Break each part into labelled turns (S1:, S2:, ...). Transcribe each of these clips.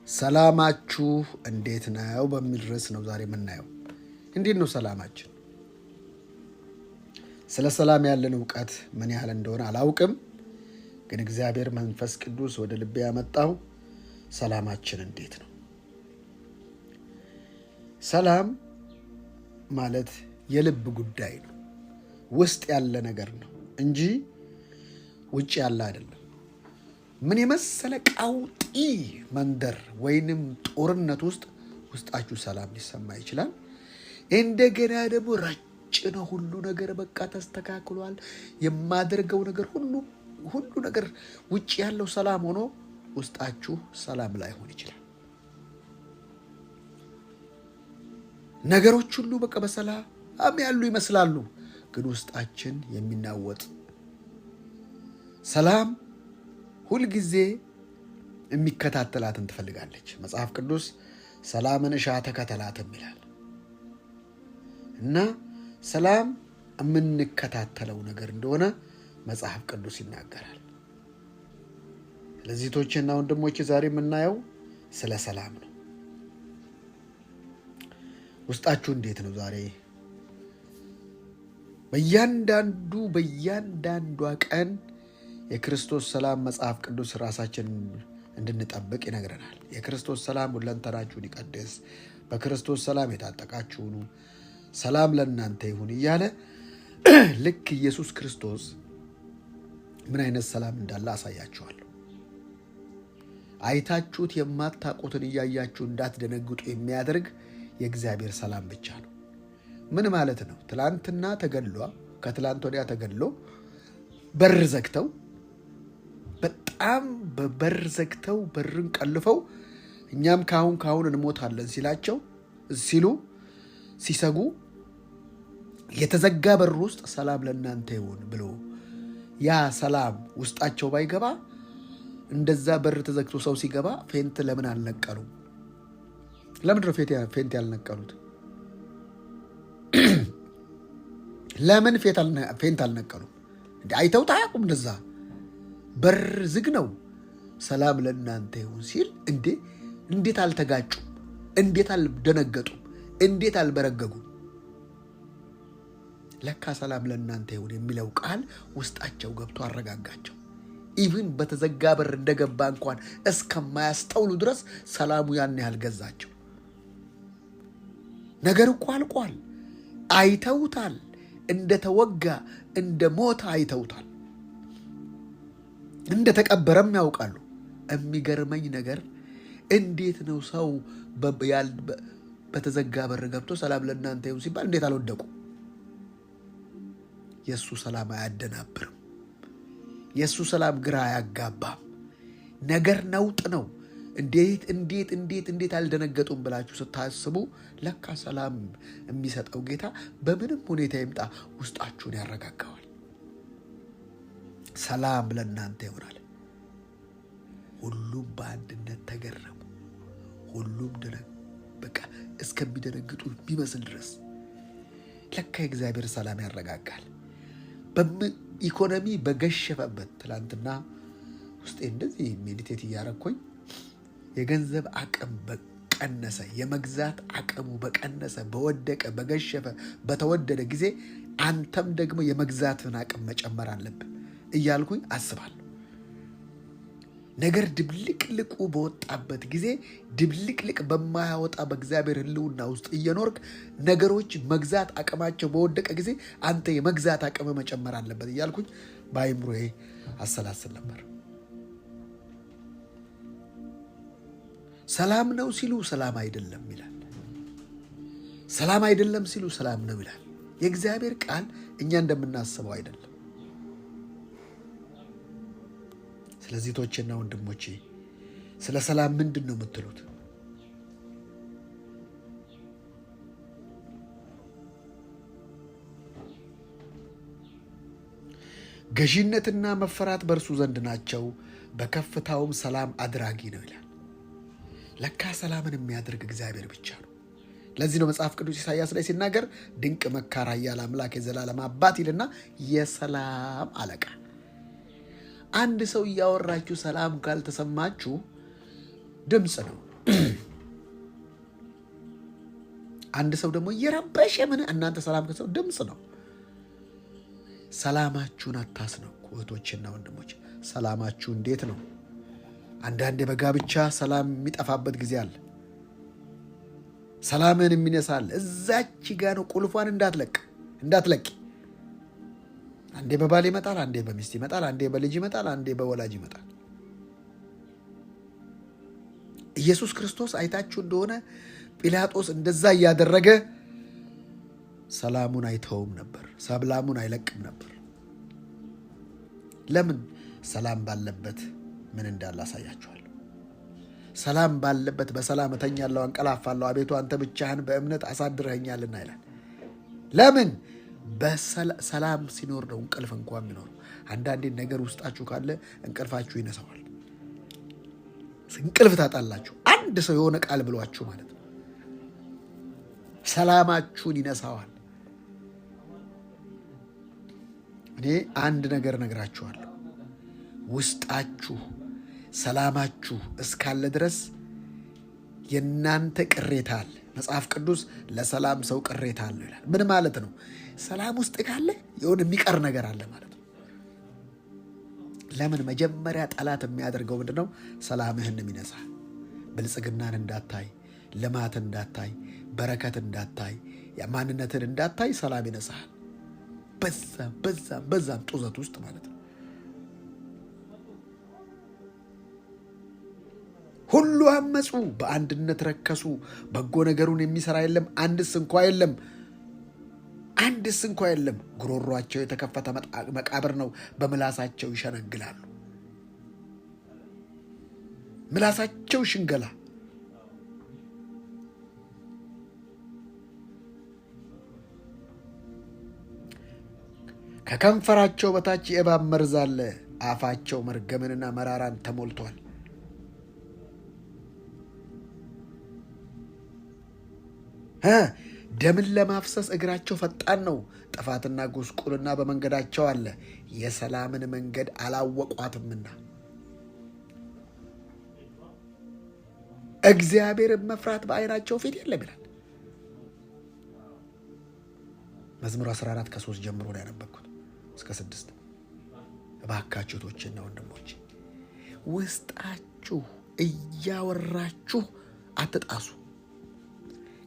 S1: ሰላማችሁ እንዴት ነው በሚል ርዕስ ነው ዛሬ የምናየው። እንዴት ነው ሰላማችን? ስለ ሰላም ያለን እውቀት ምን ያህል እንደሆነ አላውቅም፣ ግን እግዚአብሔር መንፈስ ቅዱስ ወደ ልቤ ያመጣው ሰላማችን እንዴት ነው። ሰላም ማለት የልብ ጉዳይ ነው፣ ውስጥ ያለ ነገር ነው እንጂ ውጭ ያለ አይደለም። ምን የመሰለ ቀውጢ መንደር ወይንም ጦርነት ውስጣችሁ ሰላም ሊሰማ ይችላል። እንደገና ደግሞ ረጭ ነው ሁሉ ነገር፣ በቃ ተስተካክሏል፣ የማደርገው ነገር ሁሉ ነገር ውጭ ያለው ሰላም ሆኖ ውስጣችሁ ሰላም ላይሆን ይችላል። ነገሮች ሁሉ በቃ በሰላም ያሉ ይመስላሉ፣ ግን ውስጣችን የሚናወጥ ሰላም ሁልጊዜ የሚከታተላትን ትፈልጋለች። መጽሐፍ ቅዱስ ሰላምን እሻ ተከተላትም ይላል እና ሰላም የምንከታተለው ነገር እንደሆነ መጽሐፍ ቅዱስ ይናገራል። ስለዚህ እህቶቼና ወንድሞቼ ዛሬ የምናየው ስለ ሰላም ነው። ውስጣችሁ እንዴት ነው ዛሬ? በእያንዳንዷ ቀን የክርስቶስ ሰላም መጽሐፍ ቅዱስ ራሳችን እንድንጠብቅ ይነግረናል። የክርስቶስ ሰላም ሁለንተናችሁን ይቀድስ፣ በክርስቶስ ሰላም የታጠቃችሁ ሁኑ፣ ሰላም ለእናንተ ይሁን እያለ ልክ ኢየሱስ ክርስቶስ ምን አይነት ሰላም እንዳለ አሳያችኋለሁ። አይታችሁት የማታውቁትን እያያችሁ እንዳትደነግጡ የሚያደርግ የእግዚአብሔር ሰላም ብቻ ነው። ምን ማለት ነው? ትላንትና ተገድሏ ከትላንት ወዲያ ተገድሎ በር ዘግተው በጣም በበር ዘግተው በርን ቀልፈው እኛም ካሁን እንሞታለን ሲሉ ሲሰጉ የተዘጋ በር ውስጥ ሰላም ለእናንተ ይሁን ብሎ ያ ሰላም ውስጣቸው ባይገባ እንደዛ በር ተዘግቶ ሰው ሲገባ ፌንት ለምን አልነቀሉም? ለምንድን ነው ፌንት ያልነቀሉት? ለምን ፌንት አልነቀሉም? አይተውት አያውቁም? እንደዛ በር ዝግ ነው ሰላም ለእናንተ ይሁን ሲል እንዴት አልተጋጩም? እንዴት አልደነገጡም? እንዴት አልበረገጉም? ለካ ሰላም ለእናንተ ይሁን የሚለው ቃል ውስጣቸው ገብቶ አረጋጋቸው። ኢቭን በተዘጋ በር እንደገባ እንኳን እስከማያስተውሉ ድረስ ሰላሙ ያን ያህል ገዛቸው። ነገር እኮ አልቋል፣ አይተውታል። እንደተወጋ እንደ ሞተ አይተውታል። እንደተቀበረም ያውቃሉ። የሚገርመኝ ነገር እንዴት ነው ሰው በተዘጋ በር ገብቶ ሰላም ለእናንተ ይሁን ሲባል እንዴት አልወደቁ? የእሱ ሰላም አያደናብርም። የእሱ ሰላም ግራ አያጋባም። ነገር ነውጥ ነው። እንዴት አልደነገጡም ብላችሁ ስታስቡ ለካ ሰላም የሚሰጠው ጌታ በምንም ሁኔታ ይምጣ ውስጣችሁን ያረጋጋዋል። ሰላም ለእናንተ ይሆናል። ሁሉም በአንድነት ተገረሙ። ሁሉም በቃ እስከሚደነግጡ ቢመስል ድረስ ለካ የእግዚአብሔር ሰላም ያረጋጋል። ኢኮኖሚ በገሸፈበት ትላንትና ውስጤ እንደዚህ ሜዲቴት እያረኩኝ የገንዘብ አቅም በቀነሰ፣ የመግዛት አቅሙ በቀነሰ፣ በወደቀ፣ በገሸፈ፣ በተወደደ ጊዜ አንተም ደግሞ የመግዛትን አቅም መጨመር አለብን እያልኩኝ አስባለሁ። ነገር ድብልቅልቁ በወጣበት ጊዜ ድብልቅልቅ በማያወጣ በእግዚአብሔር ሕልውና ውስጥ እየኖርክ ነገሮች መግዛት አቅማቸው በወደቀ ጊዜ አንተ የመግዛት አቅም መጨመር አለበት እያልኩኝ በአይምሮዬ አሰላስል ነበር። ሰላም ነው ሲሉ ሰላም አይደለም ይላል። ሰላም አይደለም ሲሉ ሰላም ነው ይላል። የእግዚአብሔር ቃል እኛ እንደምናስበው አይደለም። ስለዚህ እህቶቼና ወንድሞቼ ስለ ሰላም ምንድን ነው የምትሉት? ገዢነትና መፈራት በእርሱ ዘንድ ናቸው፣ በከፍታውም ሰላም አድራጊ ነው ይላል። ለካ ሰላምን የሚያደርግ እግዚአብሔር ብቻ ነው። ለዚህ ነው መጽሐፍ ቅዱስ ኢሳይያስ ላይ ሲናገር ድንቅ መካር፣ ኃያል አምላክ፣ የዘላለም አባት ይልና የሰላም አለቃ። አንድ ሰው እያወራችሁ ሰላም ካልተሰማችሁ ድምፅ ነው። አንድ ሰው ደግሞ እየረበሸ ምን እናንተ ሰላም ከሰው ድምፅ ነው። ሰላማችሁን አታስነኩ እህቶችና ወንድሞች። ሰላማችሁ እንዴት ነው? አንዳንዴ በጋብቻ ሰላም የሚጠፋበት ጊዜ አለ። ሰላምን የሚነሳል እዛች ጋ ነው። ቁልፏን እንዳትለቂ። አንዴ በባል ይመጣል፣ አንዴ በሚስት ይመጣል፣ አንዴ በልጅ ይመጣል፣ አንዴ በወላጅ ይመጣል። ኢየሱስ ክርስቶስ አይታችሁ እንደሆነ ጲላጦስ እንደዛ እያደረገ ሰላሙን አይተውም ነበር፣ ሰላሙን አይለቅም ነበር። ለምን? ሰላም ባለበት ምን እንዳለ አሳያችኋለሁ። ሰላም ባለበት በሰላም እተኛለሁ፣ አንቀላፋለሁ፣ አቤቱ አንተ ብቻህን በእምነት አሳድረኸኛልና ይላል። ለምን? በሰላም ሲኖር ነው እንቅልፍ እንኳን የሚኖር። አንዳንዴ ነገር ውስጣችሁ ካለ እንቅልፋችሁ ይነሳዋል። እንቅልፍ ታጣላችሁ። አንድ ሰው የሆነ ቃል ብሏችሁ ማለት ነው፣ ሰላማችሁን ይነሳዋል። እኔ አንድ ነገር ነግራችኋለሁ። ውስጣችሁ ሰላማችሁ እስካለ ድረስ የእናንተ ቅሬታ አለ። መጽሐፍ ቅዱስ ለሰላም ሰው ቅሬታ አለው ይላል። ምን ማለት ነው? ሰላም ውስጥ ካለ የሆነ የሚቀር ነገር አለ ማለት ነው። ለምን? መጀመሪያ ጠላት የሚያደርገው ምንድን ነው? ሰላምህን የሚነሳ ብልጽግናን እንዳታይ፣ ልማት እንዳታይ፣ በረከት እንዳታይ፣ ማንነትን እንዳታይ ሰላም ይነሳል። በዛም ጡዘት ውስጥ ማለት ነው። ሁሉ አመፁ፣ በአንድነት ረከሱ፣ በጎ ነገሩን የሚሰራ የለም፣ አንድስ እንኳ የለም። ጉሮሯቸው የተከፈተ መቃብር ነው፣ በምላሳቸው ይሸነግላሉ። ምላሳቸው ሽንገላ። ከከንፈራቸው በታች የእባብ መርዝ አለ፣ አፋቸው መርገምንና መራራን ተሞልቷል። ደምን ለማፍሰስ እግራቸው ፈጣን ነው፣ ጥፋትና ጉስቁልና በመንገዳቸው አለ፣ የሰላምን መንገድ አላወቋትምና። እግዚአብሔርን መፍራት በዓይናቸው ፊት የለም ይላል መዝሙር 14 ከ3 ጀምሮ ነው ያነበብኩት እስከ 6። እባካችሁ እህቶቼና ወንድሞቼ ውስጣችሁ እያወራችሁ አትጣሱ።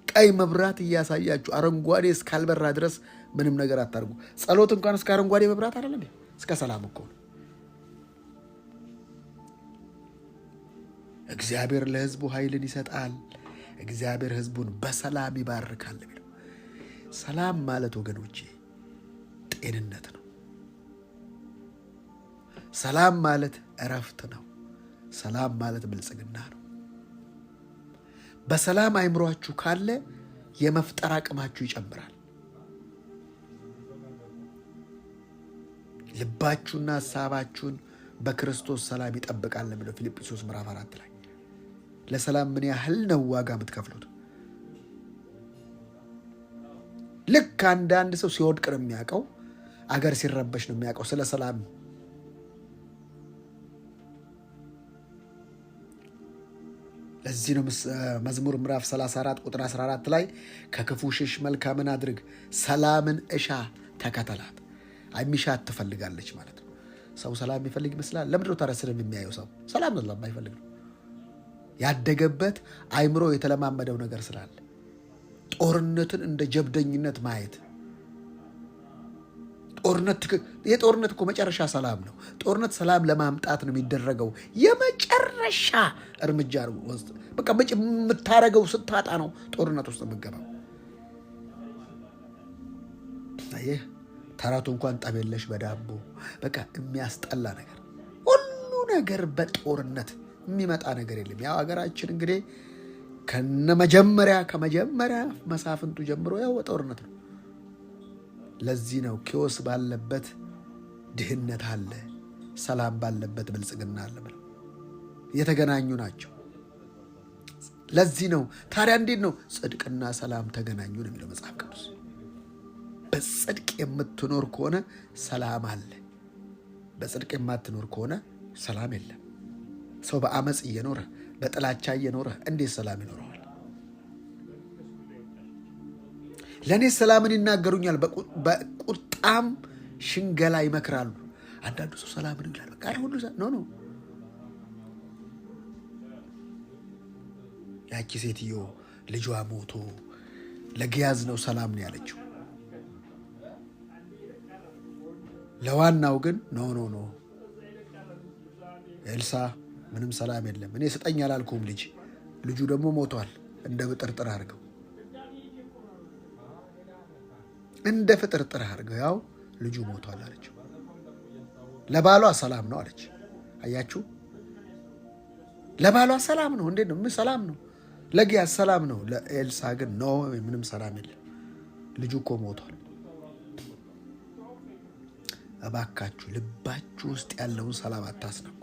S1: ቀይ መብራት እያሳያችሁ አረንጓዴ እስካልበራ ድረስ ምንም ነገር አታርጉ። ጸሎት እንኳን እስከ አረንጓዴ መብራት አይደለም፣ እስከ ሰላም እኮ ነው። እግዚአብሔር ለሕዝቡ ኃይልን ይሰጣል፣ እግዚአብሔር ሕዝቡን በሰላም ይባርካል የሚለው። ሰላም ማለት ወገኖቼ ጤንነት ነው። ሰላም ማለት እረፍት ነው። ሰላም ማለት ብልጽግና ነው። በሰላም አይምሯችሁ ካለ የመፍጠር አቅማችሁ ይጨምራል። ልባችሁና ሐሳባችሁን በክርስቶስ ሰላም ይጠብቃል የሚለው ፊልጵስዩስ ምዕራፍ 4 ላይ። ለሰላም ምን ያህል ነው ዋጋ የምትከፍሉት? ልክ አንዳንድ ሰው ሲወድቅ ነው የሚያውቀው፣ አገር ሲረበሽ ነው የሚያውቀው ስለ ሰላም። ለዚህ ነው መዝሙር ምዕራፍ 34 ቁጥር 14 ላይ ከክፉ ሽሽ፣ መልካምን አድርግ፣ ሰላምን እሻ ተከተላት። የሚሻት ትፈልጋለች ማለት ነው። ሰው ሰላም የሚፈልግ ይመስላል። ለምንድነው ታዲያ ስለም የሚያየው? ሰው ሰላም የማይፈልግ ነው። ያደገበት አይምሮ የተለማመደው ነገር ስላለ ጦርነትን እንደ ጀብደኝነት ማየት። የጦርነት እኮ መጨረሻ ሰላም ነው። ጦርነት ሰላም ለማምጣት ነው የሚደረገው የመጨረሻ እርምጃ ነው። በቃ የምታረገው ስታጣ ነው ጦርነት ውስጥ የምገባው። ይህ ተረቱ እንኳን ጠብ የለሽ በዳቦ በቃ የሚያስጠላ ነገር፣ ሁሉ ነገር በጦርነት የሚመጣ ነገር የለም። ያው ሀገራችን እንግዲህ ከመጀመሪያ መሳፍንቱ ጀምሮ ያው ጦርነት ነው። ለዚህ ነው ኪዮስ ባለበት ድህነት አለ፣ ሰላም ባለበት ብልጽግና አለ ብለው የተገናኙ ናቸው። ለዚህ ነው ታዲያ እንዴት ነው ጽድቅና ሰላም ተገናኙ ነው የሚለው መጽሐፍ ቅዱስ። በጽድቅ የምትኖር ከሆነ ሰላም አለ፣ በጽድቅ የማትኖር ከሆነ ሰላም የለም። ሰው በአመፅ እየኖረ በጥላቻ እየኖረ እንዴት ሰላም ይኖረዋል? ለእኔ ሰላምን ይናገሩኛል፣ በቁጣም ሽንገላ ይመክራሉ። አንዳንዱ ሰው ሰላምን ይላል። በቃ ሁሉ ኖ ያቺ ሴትዮ ልጇ ሞቶ ለጊያዝ ነው ሰላም ነው ያለችው። ለዋናው ግን ኖ ኤልሳ ምንም ሰላም የለም። እኔ ስጠኝ አላልኩም ልጁ ደግሞ ሞቷል። እንደ ፍጥርጥር አድርገው ያው ልጁ ሞቷል አለችው። ለባሏ ሰላም ነው አለች። አያችሁ፣ ለባሏ ሰላም ነው። እንዴት ነው? ምን ሰላም ነው? ለጊያዝ ሰላም ነው። ለኤልሳ ግን ኖ ምንም ሰላም የለም። ልጁ እኮ ሞቷል። እባካችሁ ልባችሁ ውስጥ ያለውን ሰላም አታስነኩ።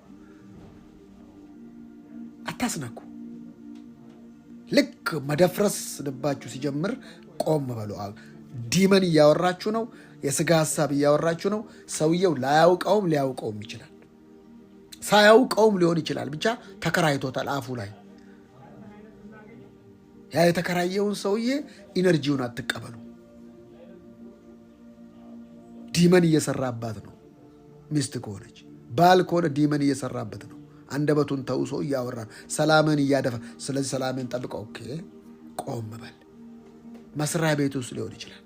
S1: ልክ መደፍረስ ልባችሁ ሲጀምር ቆም በሉ። ዲመን እያወራችሁ ነው። የስጋ ሀሳብ እያወራችሁ ነው። ሰውየው ላያውቀውም ሊያውቀውም ይችላል። ሳያውቀውም ሊሆን ይችላል። ብቻ ተከራይቶታል አፉ ላይ። ያ የተከራየውን ሰውዬ ኢነርጂውን አትቀበሉ። ዲመን እየሰራባት ነው። ሚስት ከሆነች ባል ከሆነ ዲመን እየሰራበት ነው። አንደበቱን ተውሶ እያወራ ሰላምን እያደፈ። ስለዚህ ሰላምን ጠብቀው። ኦኬ ቆም በል። መስሪያ ቤት ውስጥ ሊሆን ይችላል፣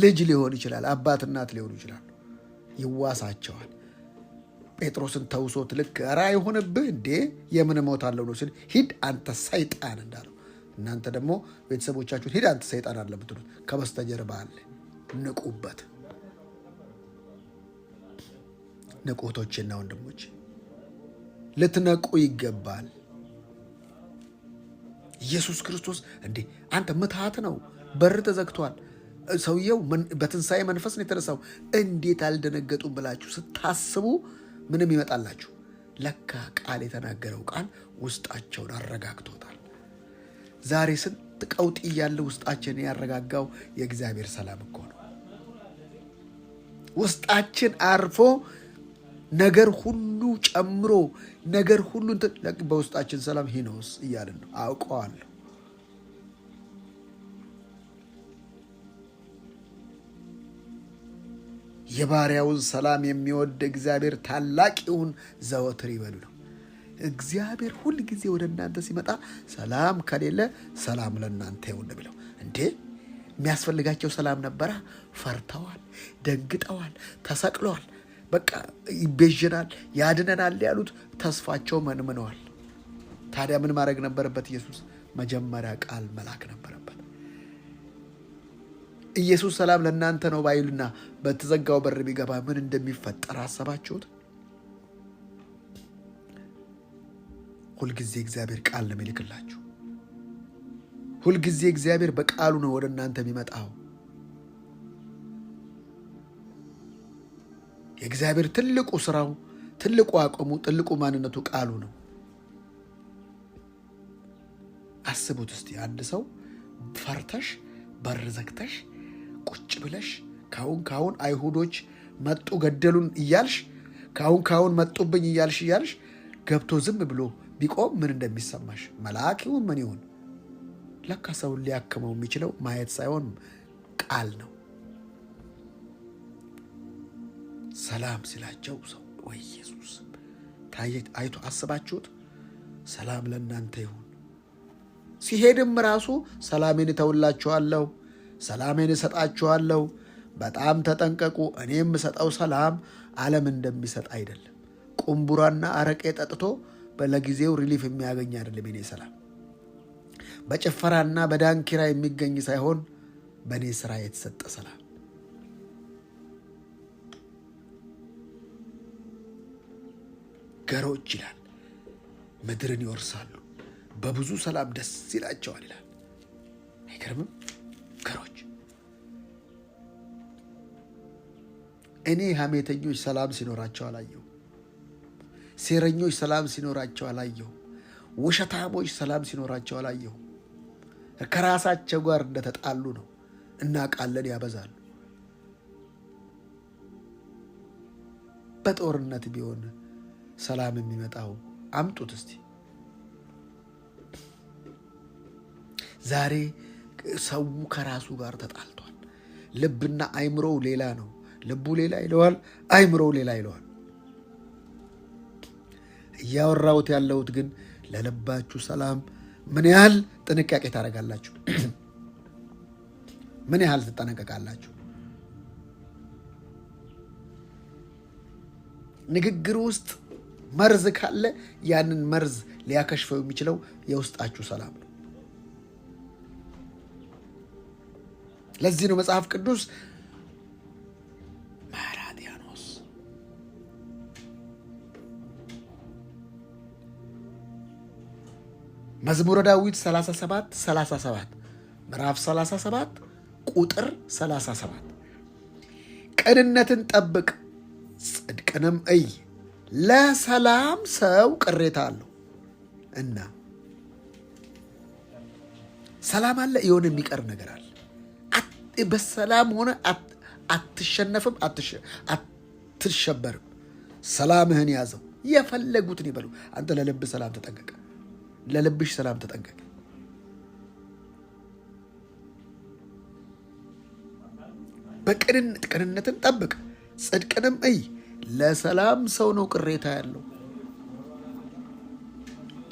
S1: ልጅ ሊሆን ይችላል፣ አባት እናት ሊሆኑ ይችላሉ። ይዋሳቸዋል። ጴጥሮስን ተውሶት ልክ ራ ይሆንብህ እንዴ የምን እሞታለሁ ነው ሲል ሂድ አንተ ሰይጣን እንዳለው፣ እናንተ ደግሞ ቤተሰቦቻችሁን ሂድ አንተ ሰይጣን አለ ብትሉት ከበስተጀርባ አለ። ንቁበት። ንቁቶችና ወንድሞች ልትነቁ ይገባል። ኢየሱስ ክርስቶስ እንዴ አንተ ምትሃት ነው፣ በር ተዘግቷል፣ ሰውየው በትንሣኤ መንፈስ ነው የተነሳው፣ እንዴት አልደነገጡም ብላችሁ ስታስቡ ምንም ይመጣላችሁ። ለካ ቃል የተናገረው ቃል ውስጣቸውን አረጋግቶታል። ዛሬ ስንት ቀውጢ ያለ ውስጣችን ያረጋጋው የእግዚአብሔር ሰላም እኮ ነው። ውስጣችን አርፎ ነገር ሁሉ ጨምሮ ነገር ሁሉ በውስጣችን ሰላም ሂኖስ እያልን ነው። አውቀዋለሁ። የባሪያውን ሰላም የሚወድ እግዚአብሔር ታላቅ ይሁን ዘወትር ይበሉ ነው። እግዚአብሔር ሁል ጊዜ ወደ እናንተ ሲመጣ ሰላም ከሌለ ሰላም ለእናንተ ይሁን ብለው እንዴ የሚያስፈልጋቸው ሰላም ነበራ። ፈርተዋል፣ ደንግጠዋል፣ ተሰቅለዋል። በቃ ይቤዥናል፣ ያድነናል ያሉት ተስፋቸው መንምነዋል። ታዲያ ምን ማድረግ ነበረበት? ኢየሱስ መጀመሪያ ቃል መላክ ነበረበት። ኢየሱስ ሰላም ለእናንተ ነው ባይልና በተዘጋው በር ቢገባ ምን እንደሚፈጠር አሰባችሁት? ሁልጊዜ እግዚአብሔር ቃል ነው የሚልክላችሁ። ሁልጊዜ እግዚአብሔር በቃሉ ነው ወደ እናንተ የሚመጣው። የእግዚአብሔር ትልቁ ስራው፣ ትልቁ አቅሙ፣ ትልቁ ማንነቱ ቃሉ ነው። አስቡት እስቲ አንድ ሰው ፈርተሽ በር ዘግተሽ ቁጭ ብለሽ ካሁን አይሁዶች መጡ ገደሉን እያልሽ ካሁን መጡብኝ እያልሽ ገብቶ ዝም ብሎ ቢቆም ምን እንደሚሰማሽ? መልአክ ይሁን ምን ይሁን ለካ ሰውን ሊያክመው የሚችለው ማየት ሳይሆን ቃል ነው። ሰላም ሲላቸው ሰው ወይ ኢየሱስ አይቶ አስባችሁት? ሰላም ለእናንተ ይሁን። ሲሄድም ራሱ ሰላሜን እተውላችኋለሁ፣ ሰላሜን እሰጣችኋለሁ፣ በጣም ተጠንቀቁ፣ እኔ የምሰጠው ሰላም ዓለም እንደሚሰጥ አይደለም። ቁምቡራና አረቄ ጠጥቶ ለጊዜው ሪሊፍ የሚያገኝ አይደለም። የኔ ሰላም በጭፈራና በዳንኪራ የሚገኝ ሳይሆን በእኔ ስራ የተሰጠ ሰላም። ገሮች ይላል ምድርን ይወርሳሉ፣ በብዙ ሰላም ደስ ይላቸዋል ይላል። አይገርምም? ገሮች እኔ ሐሜተኞች ሰላም ሲኖራቸው አላየሁ። ሴረኞች ሰላም ሲኖራቸው አላየሁ። ውሸታሞች ሰላም ሲኖራቸው አላየሁ። ከራሳቸው ጋር እንደተጣሉ ነው። እናውቃለን፣ ያበዛሉ። በጦርነት ቢሆን ሰላም የሚመጣው? አምጡት እስቲ። ዛሬ ሰው ከራሱ ጋር ተጣልቷል። ልብና አይምሮው ሌላ ነው። ልቡ ሌላ ይለዋል፣ አይምሮው ሌላ ይለዋል። እያወራሁት ያለሁት ግን ለልባችሁ ሰላም ምን ያህል ጥንቃቄ ታደርጋላችሁ? ምን ያህል ትጠነቀቃላችሁ? ንግግር ውስጥ መርዝ ካለ ያንን መርዝ ሊያከሽፈው የሚችለው የውስጣችሁ ሰላም ነው። ለዚህ ነው መጽሐፍ ቅዱስ ማራዲያኖስ መዝሙረ ዳዊት 37 ምዕራፍ 37 ቁጥር 37 ቅንነትን ጠብቅ ጽድቅንም እይ፣ ለሰላም ሰው ቅሬታ አለው እና ሰላም አለ። የሆነ የሚቀር ነገር አለ። በሰላም ሆነ አትሸነፍም፣ አትሸበርም። ሰላምህን ያዘው። የፈለጉትን ይበሉ። አንተ ለልብ ሰላም ተጠንቀቅ፣ ለልብሽ ሰላም ተጠንቀቅ። ቅንነትን ጠብቅ ጽድቅንም እይ፣ ለሰላም ሰው ነው ቅሬታ ያለው።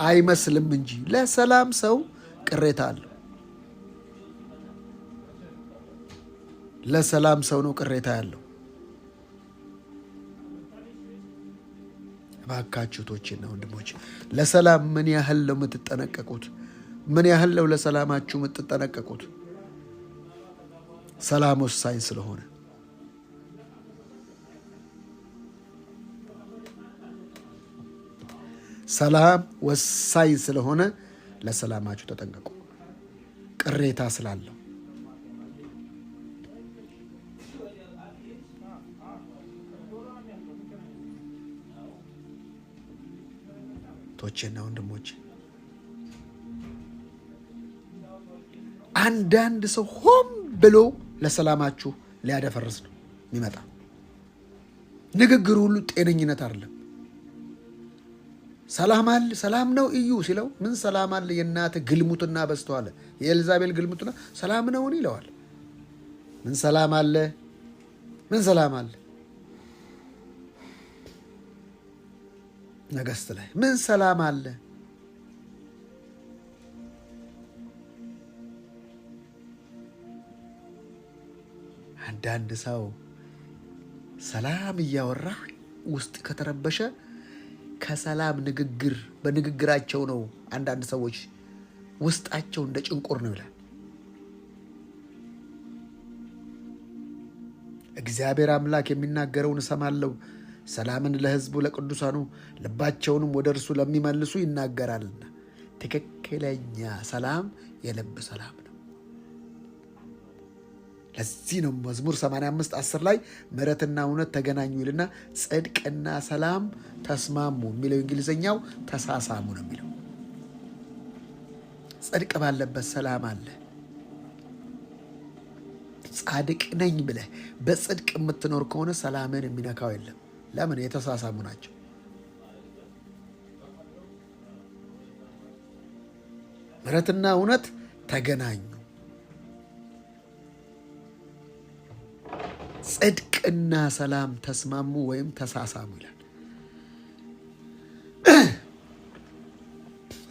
S1: አይመስልም እንጂ ለሰላም ሰው ቅሬታ አለው። ለሰላም ሰው ነው ቅሬታ ያለው። እባካችሁ እህቶቼና ወንድሞቼ ለሰላም ምን ያህል ነው የምትጠነቀቁት? ምን ያህል ነው ለሰላማችሁ የምትጠነቀቁት? ሰላም ወሳኝ ስለሆነ ሰላም ወሳኝ ስለሆነ ለሰላማችሁ ተጠንቀቁ። ቅሬታ ስላለው ቶቼና ወንድሞቼ አንዳንድ ሰው ሆን ብሎ ለሰላማችሁ ሊያደፈርስ ነው የሚመጣ። ንግግር ሁሉ ጤነኝነት አይደለም። ሰላም አለ ሰላም ነው እዩ ሲለው ምን ሰላም አለ? የእናትህ ግልሙትና በዝተዋል። የኤልዛቤል ግልሙትና ሰላም ነውን ይለዋል። ምን ሰላም አለ? ምን ሰላም አለ? ነገሥት ላይ ምን ሰላም አለ? አንዳንድ ሰው ሰላም እያወራ ውስጥ ከተረበሸ ከሰላም ንግግር በንግግራቸው ነው። አንዳንድ ሰዎች ውስጣቸው እንደ ጭንቁር ነው ይላል። እግዚአብሔር አምላክ የሚናገረውን እሰማለሁ፣ ሰላምን ለሕዝቡ ለቅዱሳኑ ልባቸውንም ወደ እርሱ ለሚመልሱ ይናገራልና። ትክክለኛ ሰላም የልብ ሰላም ነው። ለዚህ ነው መዝሙር 85:10 ላይ ምሕረትና እውነት ተገናኙ ይልና ጽድቅና ሰላም ተስማሙ የሚለው እንግሊዝኛው ተሳሳሙ ነው የሚለው። ጽድቅ ባለበት ሰላም አለ። ጻድቅ ነኝ ብለህ በጽድቅ የምትኖር ከሆነ ሰላምን የሚነካው የለም። ለምን? የተሳሳሙ ናቸው። ምሕረትና እውነት ተገናኙ፣ ጽድቅና ሰላም ተስማሙ ወይም ተሳሳሙ ይላል።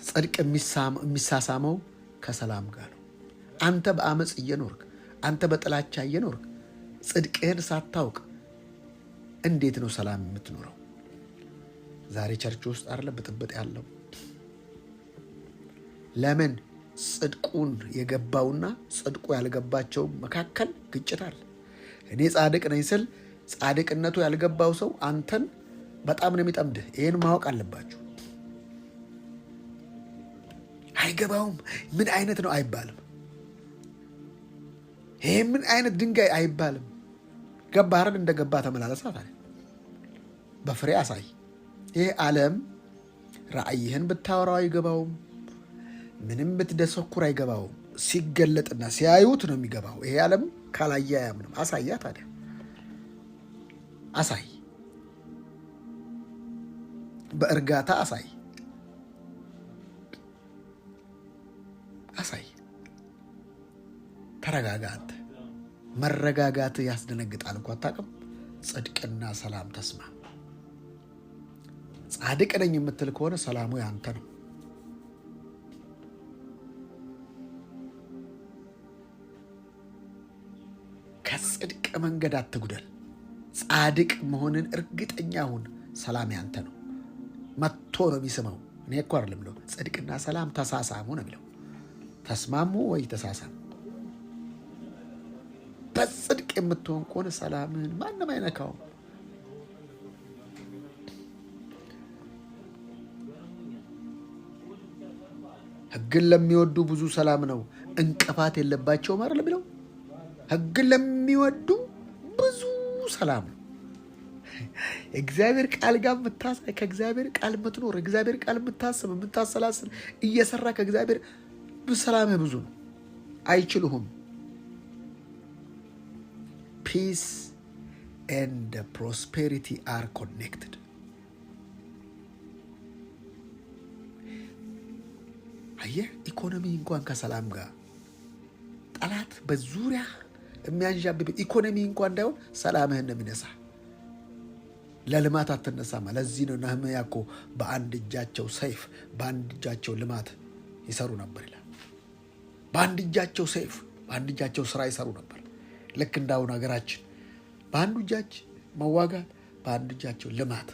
S1: ጽድቅ የሚሳሳመው ከሰላም ጋር ነው። አንተ በአመፅ እየኖርክ፣ አንተ በጥላቻ እየኖርክ ጽድቅህን ሳታውቅ እንዴት ነው ሰላም የምትኖረው? ዛሬ ቸርች ውስጥ አይደለ ብጥብጥ ያለው? ለምን? ጽድቁን የገባውና ጽድቁ ያልገባቸው መካከል ግጭት አለ። እኔ ጻድቅ ነኝ ስል ጻድቅነቱ ያልገባው ሰው አንተን በጣም ነው የሚጠምድህ። ይህን ማወቅ አለባችሁ። አይገባውም። ምን አይነት ነው አይባልም። ይሄ ምን አይነት ድንጋይ አይባልም። ገባህርን እንደገባ ተመላለሳ። ታዲያ በፍሬ አሳይ። ይሄ ዓለም ራእይህን ብታወራው አይገባውም። ምንም ብትደሰኩር አይገባውም። ሲገለጥና ሲያዩት ነው የሚገባው። ይሄ ዓለም ካላየ አያምንም። አሳያ። ታዲያ አሳይ። በእርጋታ አሳይ። ተረጋጋ አንተ። መረጋጋት ያስደነግጣል እኮ አታውቅም? ጽድቅና ሰላም ተስማ። ጻድቅ ነኝ የምትል ከሆነ ሰላሙ ያንተ ነው። ከጽድቅ መንገድ አትጉደል። ጻድቅ መሆንን እርግጠኛ ሁን። ሰላም ያንተ ነው። መጥቶ ነው የሚስመው። እኔ እኮ አይደለም ብለው ጽድቅና ሰላም ተሳሳሙ ነው የሚለው። ተስማሙ ወይ ተሳሳሙ። በጽድቅ የምትሆን ከሆነ ሰላምህን ማንም አይነካውም። ሕግን ለሚወዱ ብዙ ሰላም ነው፣ እንቅፋት የለባቸውም አይደል ብለው። ሕግን ለሚወዱ ብዙ ሰላም ነው። እግዚአብሔር ቃል ጋር የምታሳይ ከእግዚአብሔር ቃል የምትኖር እግዚአብሔር ቃል የምታስብ የምታሰላስል እየሰራ ከእግዚአብሔር ሰላምህ ብዙ ነው። አይችሉህም። Peace and prosperity are connected. አየህ፣ ኢኮኖሚ እንኳን ከሰላም ጋር ጠላት በዙሪያ የሚያንዣብብ ኢኮኖሚ እንኳን እንዳይሆን ሰላምህን ነው የሚነሳ። ለልማት አትነሳማ። ለዚህ ነው ነህምያ እኮ በአንድ እጃቸው ሰይፍ በአንድ እጃቸው ልማት ይሰሩ ነበር ይላል። በአንድ እጃቸው ሰይፍ በአንድ እጃቸው ስራ ይሰሩ ነበር። ልክ እንዳሁን ሀገራችን በአንዱ እጃች መዋጋት በአንዱ እጃቸው ልማት።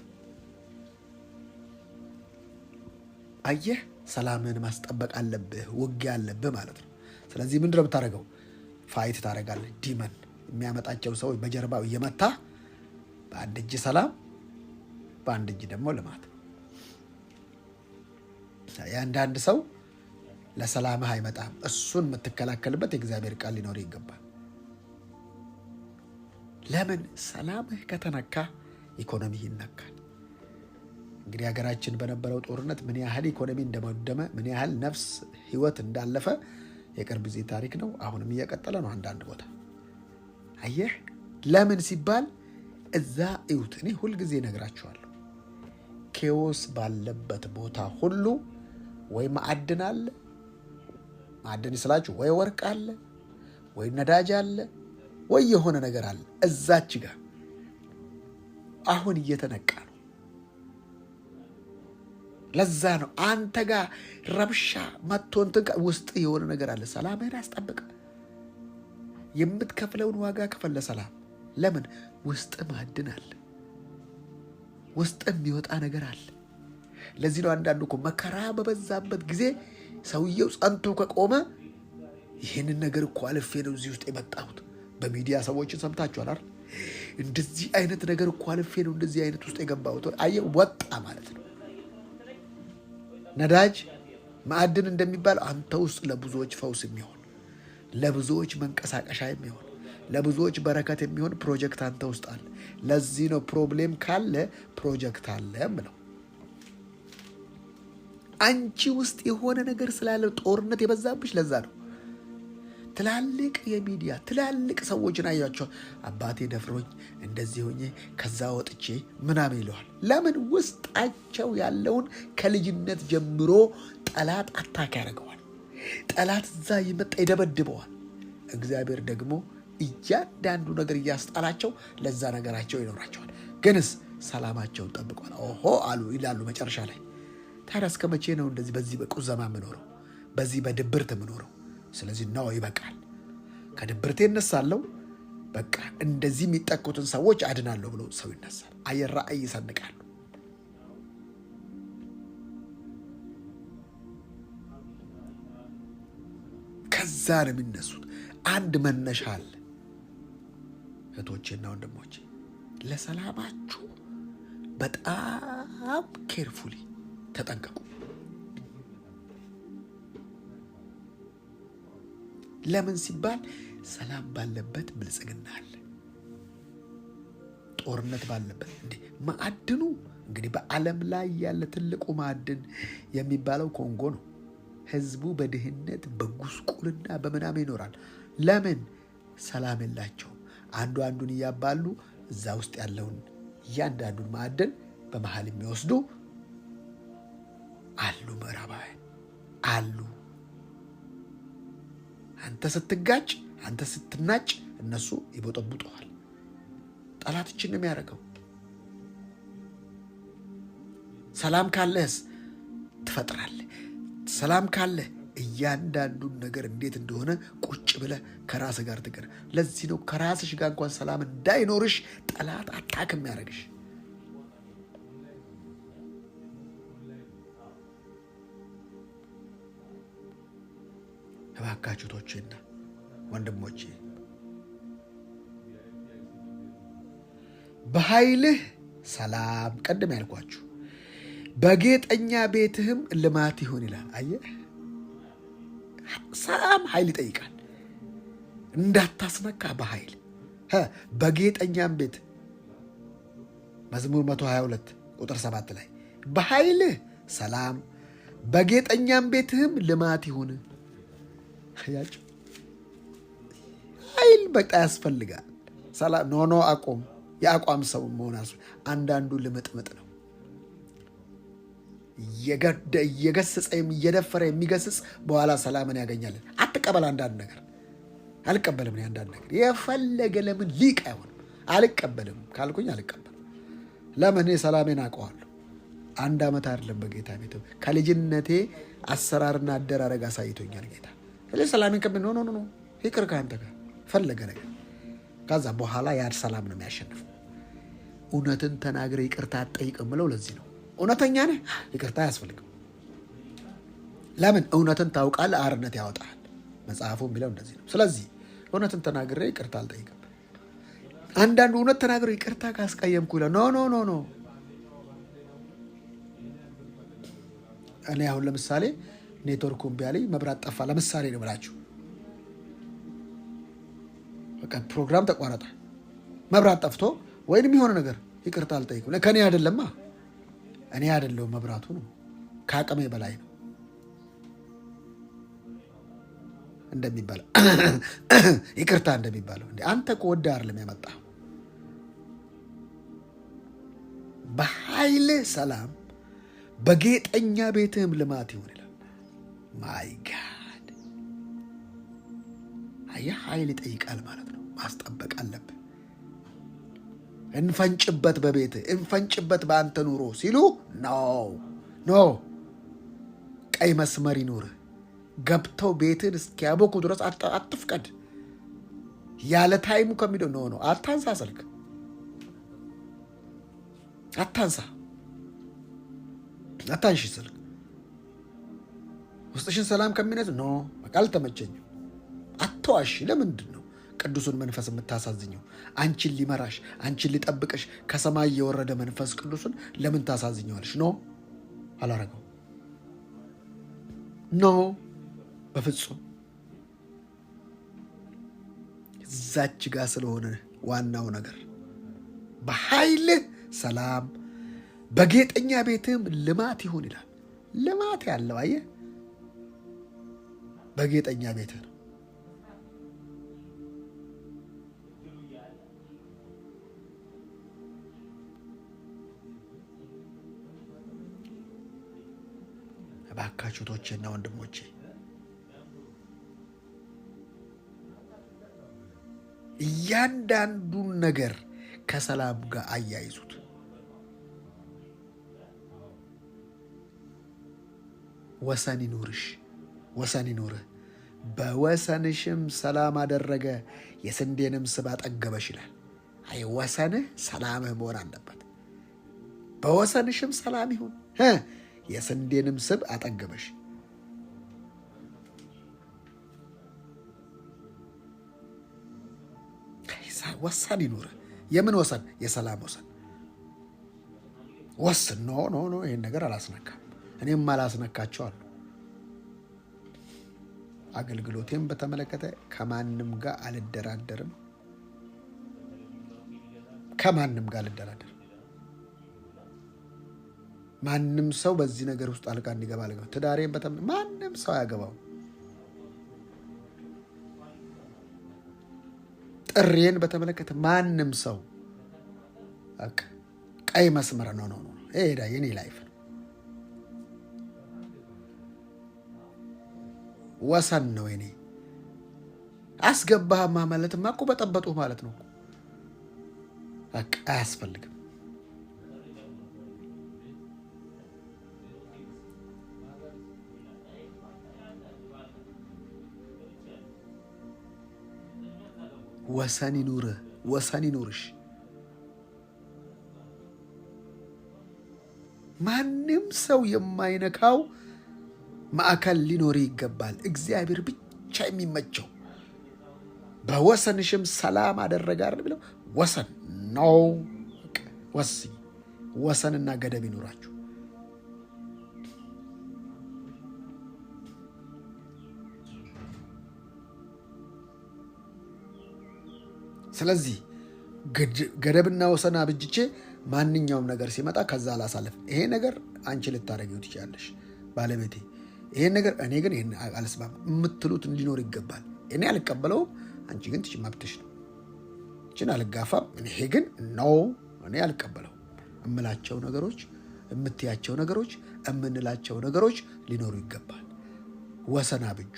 S1: አየህ፣ ሰላምን ማስጠበቅ አለብህ። ውጊያ አለብህ ማለት ነው። ስለዚህ ምንድን ነው የምታደርገው? ፋይት ታደርጋለህ። ዲመን የሚያመጣቸው ሰዎች በጀርባው እየመታ በአንድ እጅ ሰላም በአንድ እጅ ደግሞ ልማት። የአንዳንድ ሰው ለሰላምህ አይመጣም። እሱን የምትከላከልበት የእግዚአብሔር ቃል ሊኖር ይገባል። ለምን? ሰላምህ ከተነካ ኢኮኖሚ ይነካል። እንግዲህ ሀገራችን በነበረው ጦርነት ምን ያህል ኢኮኖሚ እንደወደመ ምን ያህል ነፍስ ህይወት እንዳለፈ የቅርብ ጊዜ ታሪክ ነው። አሁንም እየቀጠለ ነው አንዳንድ ቦታ። አየህ፣ ለምን ሲባል እዛ እዩት። እኔ ሁልጊዜ እነግራችኋለሁ፣ ኬዎስ ባለበት ቦታ ሁሉ ወይ ማዕድን አለ። ማዕድን ስላችሁ ወይ ወርቅ አለ ወይ ነዳጅ አለ ወይ የሆነ ነገር አለ እዛች ጋር። አሁን እየተነቃ ነው። ለዛ ነው አንተ ጋር ረብሻ መጥቶ እንትን ውስጥ የሆነ ነገር አለ። ሰላምህን አስጠብቅ። የምትከፍለውን ዋጋ ክፈል ለሰላም። ለምን? ውስጥ ማዕድን አለ፣ ውስጥ የሚወጣ ነገር አለ። ለዚህ ነው አንዳንዱ እኮ መከራ በበዛበት ጊዜ ሰውየው ጸንቶ ከቆመ ይህንን ነገር እኮ አልፌ ነው እዚህ ውስጥ የመጣሁት። በሚዲያ ሰዎችን ሰምታችኋል አይደል? እንደዚህ አይነት ነገር እኮ አልፌ ነው እንደዚህ አይነት ውስጥ የገባሁት። አየህ፣ ወጣ ማለት ነው። ነዳጅ ማዕድን እንደሚባል አንተ ውስጥ ለብዙዎች ፈውስ የሚሆን ለብዙዎች መንቀሳቀሻ የሚሆን ለብዙዎች በረከት የሚሆን ፕሮጀክት አንተ ውስጥ አለ። ለዚህ ነው ፕሮብሌም ካለ ፕሮጀክት አለ የምለው። አንቺ ውስጥ የሆነ ነገር ስላለ ጦርነት የበዛብሽ ለዛ ነው። ትላልቅ የሚዲያ ትላልቅ ሰዎችን አያቸው። አባቴ ደፍሮኝ እንደዚህ ሆኜ ከዛ ወጥቼ ምናምን ይለዋል። ለምን? ውስጣቸው ያለውን ከልጅነት ጀምሮ ጠላት አታክ ያደርገዋል። ጠላት እዛ ይመጣ ይደበድበዋል። እግዚአብሔር ደግሞ እያንዳንዱ ነገር እያስጣላቸው ለዛ ነገራቸው ይኖራቸዋል። ግንስ ሰላማቸውን ጠብቋል። ኦሆ አሉ ይላሉ መጨረሻ ላይ። ታዲያ እስከ መቼ ነው እንደዚህ በዚህ በቁዘማ የምኖረው? በዚህ በድብርት የምኖረው? ስለዚህ ነው ይበቃል። ከድብርቴ እነሳለሁ፣ በቃ እንደዚህ የሚጠቁትን ሰዎች አድናለሁ ብሎ ሰው ይነሳል። አየር ራእይ ይሰንቃሉ። ከዛ ነው የሚነሱት። አንድ መነሻ አለ። እህቶቼና ወንድሞቼ፣ ለሰላማችሁ በጣም ኬርፉሊ ተጠንቀቁ። ለምን ሲባል ሰላም ባለበት ብልጽግና አለ። ጦርነት ባለበት እንዴ ማዕድኑ እንግዲህ በዓለም ላይ ያለ ትልቁ ማዕድን የሚባለው ኮንጎ ነው። ህዝቡ በድህነት በጉስቁልና በምናምን ይኖራል። ለምን? ሰላም የላቸውም። አንዱ አንዱን እያባሉ እዛ ውስጥ ያለውን እያንዳንዱን ማዕድን በመሃል የሚወስዱ አሉ፣ ምዕራባውያን አሉ። አንተ ስትጋጭ፣ አንተ ስትናጭ እነሱ ይቦጠቡጠዋል። ጠላትችን ነው የሚያደርገው። ሰላም ካለህስ ትፈጥራለህ። ሰላም ካለህ እያንዳንዱን ነገር እንዴት እንደሆነ ቁጭ ብለህ ከራስህ ጋር ትቀር። ለዚህ ነው ከራስሽ ጋር እንኳን ሰላም እንዳይኖርሽ ጠላት አታክ የሚያደርግሽ። እባካችሁ እህቶቼና ወንድሞቼ በኃይልህ ሰላም፣ ቀደም ያልኳችሁ በጌጠኛ ቤትህም ልማት ይሁን ይላል። አየህ፣ ሰላም ኃይል ይጠይቃል። እንዳታስነካ በኃይል በጌጠኛም ቤት መዝሙር 122 ቁጥር 7 ላይ በኃይልህ ሰላም በጌጠኛም ቤትህም ልማት ይሁን። ያቸው ኃይል በቃ ያስፈልጋል። ሰላም ኖ አቁም። የአቋም ሰው መሆን አንዳንዱ ልምጥምጥ ነው። እየገሰጸ እየደፈረ የሚገስጽ በኋላ ሰላምን ያገኛለን። አትቀበል። አንዳንድ ነገር አልቀበልም። አንዳንድ ነገር የፈለገ ለምን ሊቅ አይሆንም። አልቀበልም ካልኩኝ አልቀበልም። ለምን? ሰላሜን አውቀዋለሁ። 1 ዓመት አይደለም በጌታ ቤት ከልጅነቴ አሰራርና አደራረግ አሳይቶኛል ጌታ። ስለዚህ ሰላሜን ከምን ኖ ይቅር ከአንተ ጋር ፈለገ ነገር ከዛ በኋላ ያ ሰላም ነው የሚያሸንፈው። እውነትን ተናግረ ይቅርታ አትጠይቅም ብለው ለዚህ ነው። እውነተኛ ነህ፣ ይቅርታ አያስፈልግም። ለምን? እውነትን ታውቃለህ፣ አርነት ያወጣል። መጽሐፉ የሚለው እንደዚህ ነው። ስለዚህ እውነትን ተናግረ ይቅርታ አልጠይቅም። አንዳንዱ እውነት ተናግረ ይቅርታ ካስቀየምኩ ይላል። ኖ እኔ አሁን ለምሳሌ ኔትወርኩ እምቢ አለኝ፣ መብራት ጠፋ። ለምሳሌ ነው ብላችሁ በቃ ፕሮግራም ተቋረጠ፣ መብራት ጠፍቶ ወይንም የሆነ ነገር ይቅርታ አልጠይቅም። ከኔ አይደለማ፣ እኔ አይደለሁም፣ መብራቱ ነው፣ ከአቅሜ በላይ ነው እንደሚባለው ይቅርታ እንደሚባለው። እንዴ አንተ እኮ ወደ አይደለም ያመጣው። በኃይል ሰላም በጌጠኛ ቤትህም ልማት ይሁን ይላል። ማይ ጋድ! አየህ፣ ኃይል ይጠይቃል ማለት ነው። ማስጠበቅ አለብህ። እንፈንጭበት በቤትህ፣ እንፈንጭበት በአንተ ኑሮ ሲሉ ኖ ቀይ መስመር ይኑርህ። ገብተው ቤትን እስኪያቦኩ ድረስ አትፍቀድ። ያለ ታይሙ ከሚለው ኖ አታንሳ፣ ስልክ አታንሺ ስልክ። ውስጥሽን ሰላም ከሚነዝ በቃ አልተመቸኝም። አትዋሺ። ለምንድን ነው ቅዱሱን መንፈስ የምታሳዝኘው? አንቺን ሊመራሽ፣ አንቺን ሊጠብቅሽ ከሰማይ የወረደ መንፈስ ቅዱስን ለምን ታሳዝኘዋለሽ? አላረገው። በፍጹም እዛች ጋር ስለሆነ ዋናው ነገር በኃይል ሰላም በጌጠኛ ቤትም ልማት ይሁን ይላል። ልማት ያለው አየህ በጌጠኛ ቤት ነው። እባካችሁ እህቶቼና ወንድሞቼ እያንዳንዱን ነገር ከሰላም ጋር አያይዙት። ወሰን ይኑርሽ፣ ወሰን ይኑርህ። በወሰንሽም ሰላም አደረገ፣ የስንዴንም ስብ አጠገበሽ ይላል። አይ ወሰንህ ሰላምህ መሆን አለበት። በወሰንሽም ሰላም ይሁን፣ የስንዴንም ስብ አጠገበሽ። ወሰን ይኑርህ። የምን ወሰን? የሰላም ወሰን። ወስን ኖ ይህን ነገር አላስነካም፣ እኔም አላስነካቸው አሉ። አገልግሎቴም በተመለከተ ከማንም ጋር አልደራደርም፣ ከማንም ጋር አልደራደርም። ማንም ሰው በዚህ ነገር ውስጥ አልጋ እንዲገባ አልገባ። ትዳሬን በተመለከተ ማንም ሰው አያገባው። ጥሬን በተመለከተ ማንም ሰው ቀይ መስመር ነው። ይሄ የኔ ላይፍ ነው። ወሰን ነው የኔ። አስገባህማ ማለትማ እኮ በጠበጡ ማለት ነው። በቃ አያስፈልግም። ወሰን ይኑርህ፣ ወሰን ይኑርሽ። ማንም ሰው የማይነካው ማዕከል ሊኖር ይገባል። እግዚአብሔር ብቻ የሚመቸው በወሰንሽም ሰላም አደረጋር ብለው ወሰን ነው። ወሰንና ገደብ ይኑራችሁ። ስለዚህ ገደብና ወሰን አብጅቼ ማንኛውም ነገር ሲመጣ ከዛ አላሳለፍ። ይሄ ነገር አንቺ ልታረጊው ትችላለሽ ባለቤቴ፣ ይሄን ነገር እኔ ግን ይሄን አልስማም የምትሉት እንዲኖር ይገባል። እኔ አልቀበለውም፣ አንቺ ግን ትች መብትሽ ነው። እችን አልጋፋም። ይሄ ግን ነው እኔ አልቀበለውም እምላቸው ነገሮች፣ የምትያቸው ነገሮች፣ የምንላቸው ነገሮች ሊኖሩ ይገባል። ወሰን አብጁ።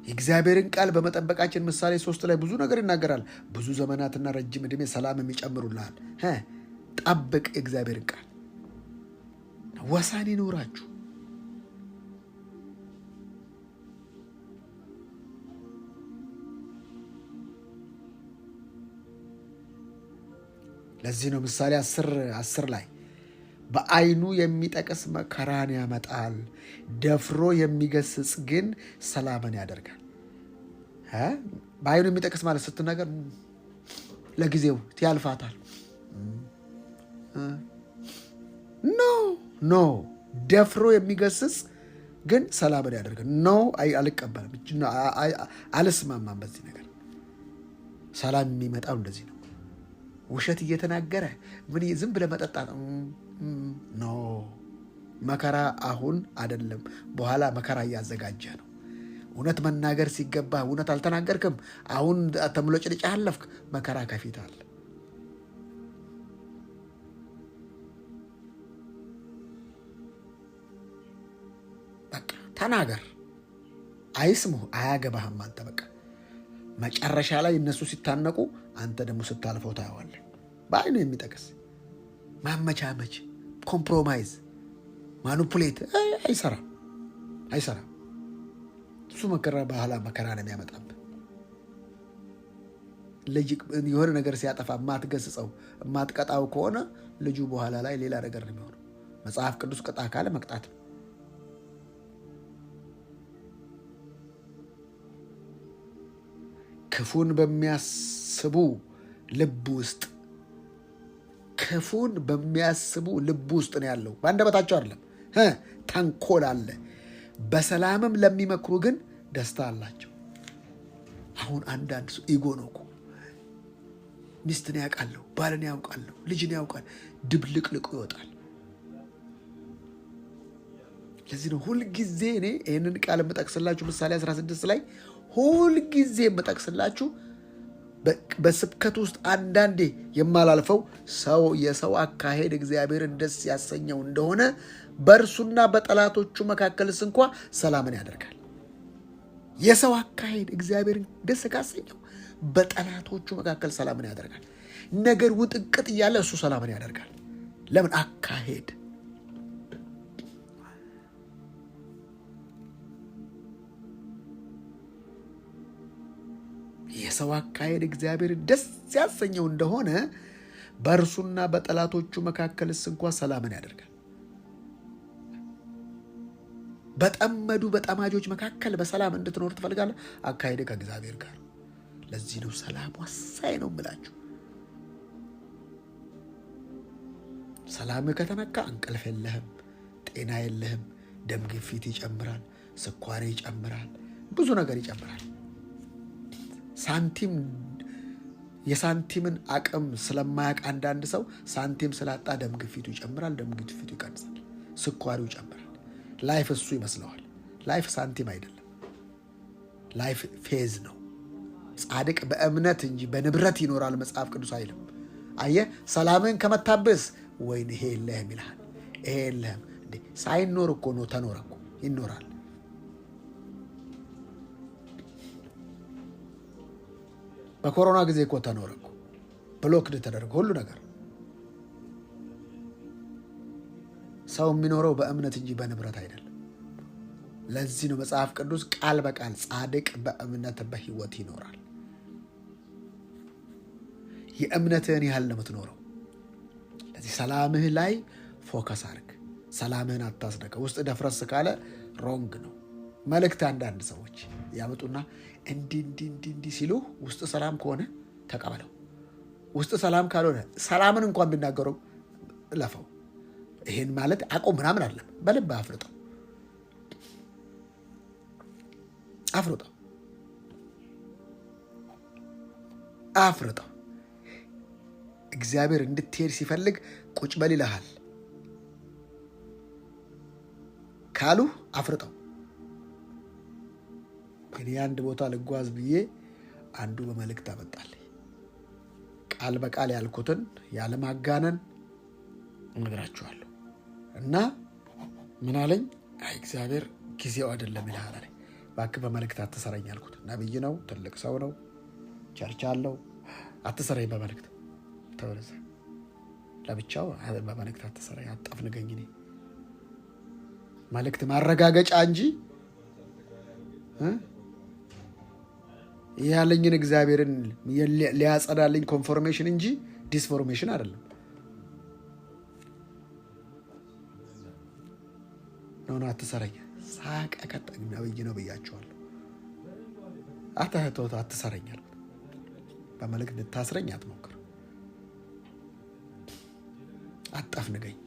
S1: የእግዚአብሔርን ቃል በመጠበቃችን ምሳሌ 3 ላይ ብዙ ነገር ይናገራል። ብዙ ዘመናትና ረጅም ዕድሜ ሰላም የሚጨምሩልሃል። ጠብቅ የእግዚአብሔርን ቃል። ወሰን ይኑራችሁ። ለዚህ ነው ምሳሌ 10 ላይ በዓይኑ የሚጠቅስ መከራን ያመጣል፣ ደፍሮ የሚገስጽ ግን ሰላምን ያደርጋል። በዓይኑ የሚጠቅስ ማለት ስትናገር ለጊዜው ያልፋታል። ኖ ደፍሮ የሚገስጽ ግን ሰላምን ያደርጋል። ኖ አልቀበልም፣ አልስማማም በዚህ ነገር። ሰላም የሚመጣው እንደዚህ ነው። ውሸት እየተናገረ ምን ዝም ብለህ መጠጣት ኖ። መከራ አሁን አይደለም፣ በኋላ መከራ እያዘጋጀ ነው። እውነት መናገር ሲገባ እውነት አልተናገርክም። አሁን ተምሎ ጭልጫ አለፍክ፣ መከራ ከፊት አለ። በቃ ተናገር። አይስሙህ፣ አያገባህም። አንተ በቃ መጨረሻ ላይ እነሱ ሲታነቁ አንተ ደግሞ ስታልፈው ታየዋለህ። በዓይኑ የሚጠቅስ ማመቻመች፣ ኮምፕሮማይዝ፣ ማኑፑሌት አይሰራም። እሱ መከራ በኋላ መከራ ነው የሚያመጣብህ። ልጅ የሆነ ነገር ሲያጠፋ የማትገስጸው የማትቀጣው ከሆነ ልጁ በኋላ ላይ ሌላ ነገር ነው የሚሆነው። መጽሐፍ ቅዱስ ቅጣ ካለ መቅጣት ነው። ክፉን በሚያስቡ ልብ ውስጥ ነው ያለው። በአንደበታቸው አይደለም። ተንኮል አለ። በሰላምም ለሚመክሩ ግን ደስታ አላቸው። አሁን አንዳንድ ሰው ኢጎ ነው እኮ። ሚስትን ያውቃለሁ፣ ባልን ያውቃለሁ፣ ልጅን ያውቃል፣ ድብልቅልቁ ይወጣል። ለዚህ ነው ሁልጊዜ እኔ ይህንን ቃል የምጠቅስላችሁ ምሳሌ 16 ላይ ሁልጊዜ የምጠቅስላችሁ በስብከት ውስጥ አንዳንዴ የማላልፈው የሰው አካሄድ እግዚአብሔርን ደስ ያሰኘው እንደሆነ በእርሱና በጠላቶቹ መካከልስ እንኳ ሰላምን ያደርጋል። የሰው አካሄድ እግዚአብሔርን ደስ ካሰኘው በጠላቶቹ መካከል ሰላምን ያደርጋል። ነገር ውጥቅጥ እያለ እሱ ሰላምን ያደርጋል። ለምን? አካሄድ የሰው አካሄድ እግዚአብሔርን ደስ ያሰኘው እንደሆነ በእርሱና በጠላቶቹ መካከልስ እንኳ ሰላምን ያደርጋል። በጠመዱ በጠማጆች መካከል በሰላም እንድትኖር ትፈልጋለህ? አካሄድ ከእግዚአብሔር ጋር። ለዚህ ነው ሰላም ወሳኝ ነው የምላችሁ። ሰላም ከተነካ እንቅልፍ የለህም፣ ጤና የለህም፣ ደም ግፊት ይጨምራል፣ ስኳር ይጨምራል፣ ብዙ ነገር ይጨምራል። የሳንቲምን አቅም ስለማያውቅ አንዳንድ ሰው ሳንቲም ስላጣ ደም ግፊቱ ይጨምራል፣ ደም ግፊቱ ይቀንሳል፣ ስኳሩ ይጨምራል። ላይፍ እሱ ይመስለዋል። ላይፍ ሳንቲም አይደለም። ላይፍ ፌዝ ነው። ጻድቅ በእምነት እንጂ በንብረት ይኖራል መጽሐፍ ቅዱስ አይልም። አየህ፣ ሰላምን ከመታብስ ወይን ይሄ የለህም ይልሃል። ይሄ የለህም እንዴ? ሳይኖር እኮ ነው ተኖረ እኮ ይኖራል። በኮሮና ጊዜ እኮ ተኖረ እኮ ብሎክድ ተደርጎ ሁሉ ነገር። ሰው የሚኖረው በእምነት እንጂ በንብረት አይደለም። ለዚህ ነው መጽሐፍ ቅዱስ ቃል በቃል ጻድቅ በእምነት በሕይወት ይኖራል። የእምነትህን ያህል ነው የምትኖረው። ለዚህ ሰላምህ ላይ ፎከስ አድርግ። ሰላምህን አታስነቀው። ውስጥ ደፍረስ ካለ ሮንግ ነው። መልእክት አንዳንድ ሰዎች ያመጡና እንዲህ ሲሉ ውስጥ ሰላም ከሆነ ተቀበለው። ውስጥ ሰላም ካልሆነ ሰላምን እንኳን ቢናገረው ለፈው። ይሄን ማለት አቆም ምናምን አለም። በልብ አፍርጠው አፍርጠው። እግዚአብሔር እንድትሄድ ሲፈልግ ቁጭ በል ይልሃል ካሉ አፍርጠው። እኔ አንድ ቦታ ልጓዝ ብዬ አንዱ በመልእክት አመጣልኝ። ቃል በቃል ያልኩትን ያለማጋነን እነግራችኋለሁ። እና ምን አለኝ? አይ እግዚአብሔር ጊዜው አይደለም ይልሃል አለኝ። እባክህ በመልእክት አትሰረኝ አልኩት። ነብይ ነው፣ ትልቅ ሰው ነው፣ ቸርች አለው። አትሰረኝ በመልእክት ተወለዘ ለብቻው በመልእክት አትሰረኝ፣ አጣፍንገኝ። እኔ መልእክት ማረጋገጫ እንጂ ያለኝን እግዚአብሔርን ሊያጸዳልኝ ኮንፎርሜሽን እንጂ ዲስፎርሜሽን አይደለም። ነው አትሰረኝ። ሳቀ ከጠኝ ነብይ ነው ብያቸዋለሁ። አታህቶት አትሰረኝ አልኩት። በመልእክት ልታስረኝ አትሞክር፣ አጣፍንገኝ።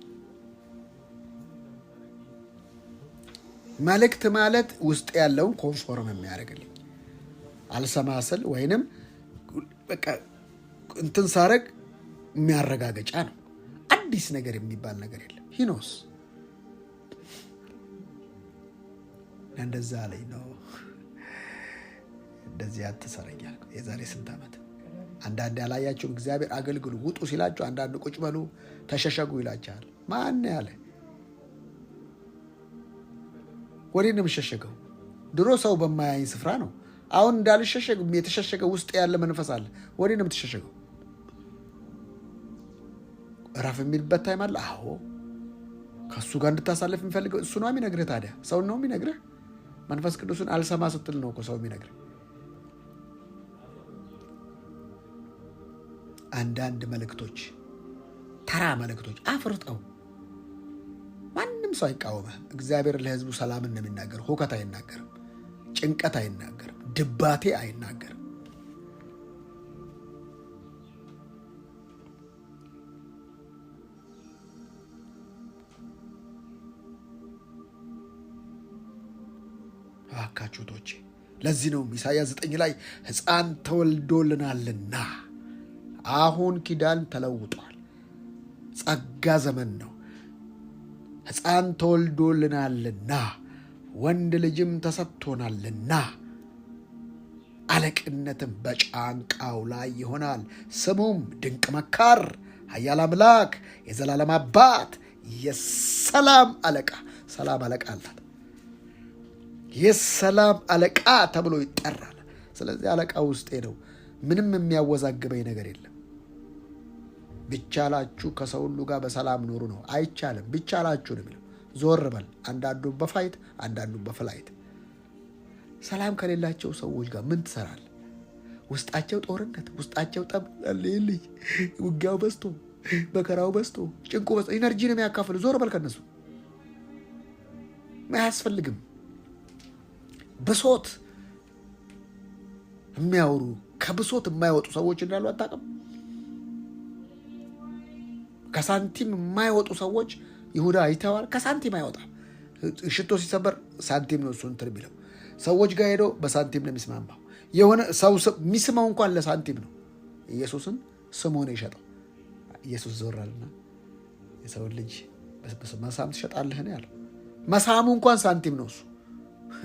S1: መልእክት ማለት ውስጥ ያለውን ኮንፎርም የሚያደርግልኝ አልሰማስል ወይንም በቃ እንትን ሳረግ የሚያረጋገጫ ነው። አዲስ ነገር የሚባል ነገር የለም። ሂኖስ እንደዛ ላይ ነው። እንደዚህ አትሰረኝ አልኩ። የዛሬ ስንት ዓመት። አንዳንድ ያላያችሁም እግዚአብሔር አገልግሉ ውጡ ሲላችሁ፣ አንዳንድ ቁጭ በሉ ተሸሸጉ ይላችኋል። ማን ያለ? ወዴት ነው የምሸሸገው? ድሮ ሰው በማያኝ ስፍራ ነው። አሁን እንዳልሸሸግ የተሸሸገ ውስጥ ያለ መንፈስ አለ። ወዴት ነው የምትሸሸገው? እረፍ የሚልበት ታይም አለ። አዎ ከእሱ ጋር እንድታሳልፍ የሚፈልገው እሱ ነው የሚነግርህ። ታዲያ ሰውን ነው የሚነግርህ? መንፈስ ቅዱስን አልሰማ ስትል ነው እኮ ሰው የሚነግርህ። አንዳንድ መልእክቶች፣ ተራ መልእክቶች አፍርጠው። ማንም ሰው አይቃወምህ። እግዚአብሔር ለሕዝቡ ሰላምን ነው የሚናገር። ሁከት አይናገርም፣ ጭንቀት አይናገርም፣ ድባቴ አይናገርም። አካቹቶቼ ለዚህ ነው ኢሳይያስ 9 ላይ ሕፃን ተወልዶልናልና አሁን ኪዳን ተለውጧል፣ ጸጋ ዘመን ነው። ሕፃን ተወልዶልናልና ወንድ ልጅም ተሰጥቶናልና አለቅነትም በጫንቃው ላይ ይሆናል። ስሙም ድንቅ መካር፣ ኃያል አምላክ፣ የዘላለም አባት፣ የሰላም አለቃ። ሰላም አለቃ አላት። የሰላም አለቃ ተብሎ ይጠራል። ስለዚህ አለቃ ውስጤ ነው። ምንም የሚያወዛግበኝ ነገር የለም። ቢቻላችሁ ከሰው ሁሉ ጋር በሰላም ኖሩ ነው። አይቻልም። ቢቻላችሁ ነው የሚለው። ዞር በል። አንዳንዱ በፋይት አንዳንዱ በፍላይት። ሰላም ከሌላቸው ሰዎች ጋር ምን ትሰራለህ? ውስጣቸው ጦርነት፣ ውስጣቸው ጠብ፣ ልልይ ውጊያው በዝቶ መከራው በዝቶ ጭንቁ በዝቶ ኢነርጂ ነው የሚያካፍሉ። ዞር በል ከነሱ። አያስፈልግም። ብሶት የሚያወሩ ከብሶት የማይወጡ ሰዎች እንዳሉ አታውቅም? ከሳንቲም የማይወጡ ሰዎች ይሁዳ አይተዋል። ከሳንቲም አይወጣም። ሽቶ ሲሰበር ሳንቲም ነው እሱ እንትን የሚለው። ሰዎች ጋር ሄዶ በሳንቲም ነው የሚስማማው። የሆነ ሰው የሚስመው እንኳን ለሳንቲም ነው። ኢየሱስን ስሙ ነው የሸጠው። ኢየሱስ ዞራልና የሰውን ልጅ መሳም ትሸጣለህን ያለው። መሳሙ እንኳን ሳንቲም ነው እሱ።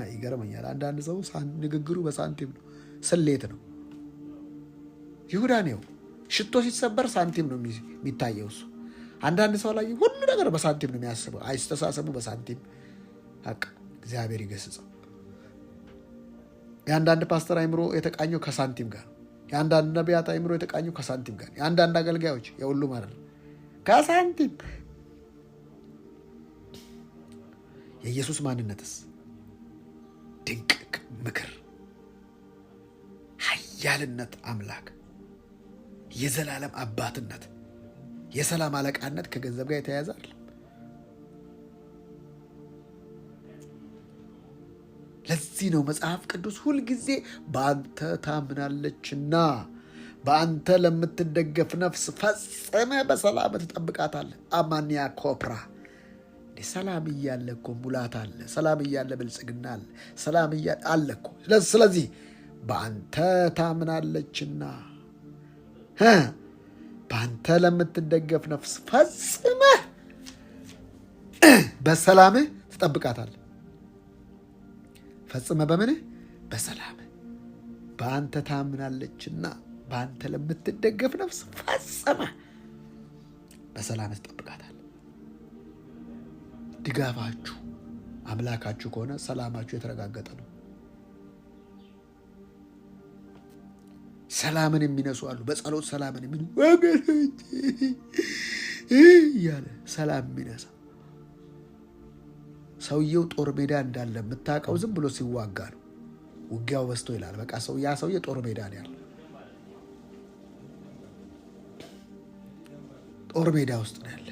S1: ይገርመኛል። አንዳንድ ሰው ንግግሩ በሳንቲም ነው፣ ስሌት ነው። ይሁዳ ነው ሽቶ ሲሰበር ሳንቲም ነው የሚታየው እሱ። አንዳንድ ሰው ላይ ሁሉ ነገር በሳንቲም ነው የሚያስበው። አይስተሳሰቡ በሳንቲም በቃ እግዚአብሔር ይገስጸው። የአንዳንድ ፓስተር አይምሮ የተቃኘው ከሳንቲም ጋር፣ የአንዳንድ ነቢያት አይምሮ የተቃኘው ከሳንቲም ጋር፣ የአንዳንድ አገልጋዮች የሁሉ ማለት ነው ከሳንቲም። የኢየሱስ ማንነትስ ድንቅ ምክር፣ ኃያልነት፣ አምላክ፣ የዘላለም አባትነት፣ የሰላም አለቃነት ከገንዘብ ጋር የተያያዘ አይደለም። ለዚህ ነው መጽሐፍ ቅዱስ ሁልጊዜ በአንተ ታምናለችና በአንተ ለምትደገፍ ነፍስ ፈጽመ በሰላም ትጠብቃታለህ። አማንያ ኮፕራ። ሰላም እያለ እኮ ሙላት አለ። ሰላም እያለ ብልጽግና አለ። ሰላም እያለ አለ እኮ። ስለዚህ በአንተ ታምናለችና በአንተ ለምትደገፍ ነፍስ ፈጽመ በሰላምህ ትጠብቃታለህ። ፈጽመ በምንህ? በሰላምህ። በአንተ ታምናለችና በአንተ ለምትደገፍ ነፍስ ፈጽመ በሰላምህ ትጠብቃታለህ። ድጋፋችሁ አምላካችሁ ከሆነ ሰላማችሁ የተረጋገጠ ነው። ሰላምን የሚነሱ አሉ። በጸሎት ሰላምን የሚሉ ወገኖች እያለ ሰላም የሚነሳ ሰውየው ጦር ሜዳ እንዳለ የምታውቀው ዝም ብሎ ሲዋጋ ነው። ውጊያው በዝቶ ይላል። በቃ ያ ሰውዬ ጦር ሜዳ ነው ያለው። ጦር ሜዳ ውስጥ ነው ያለ።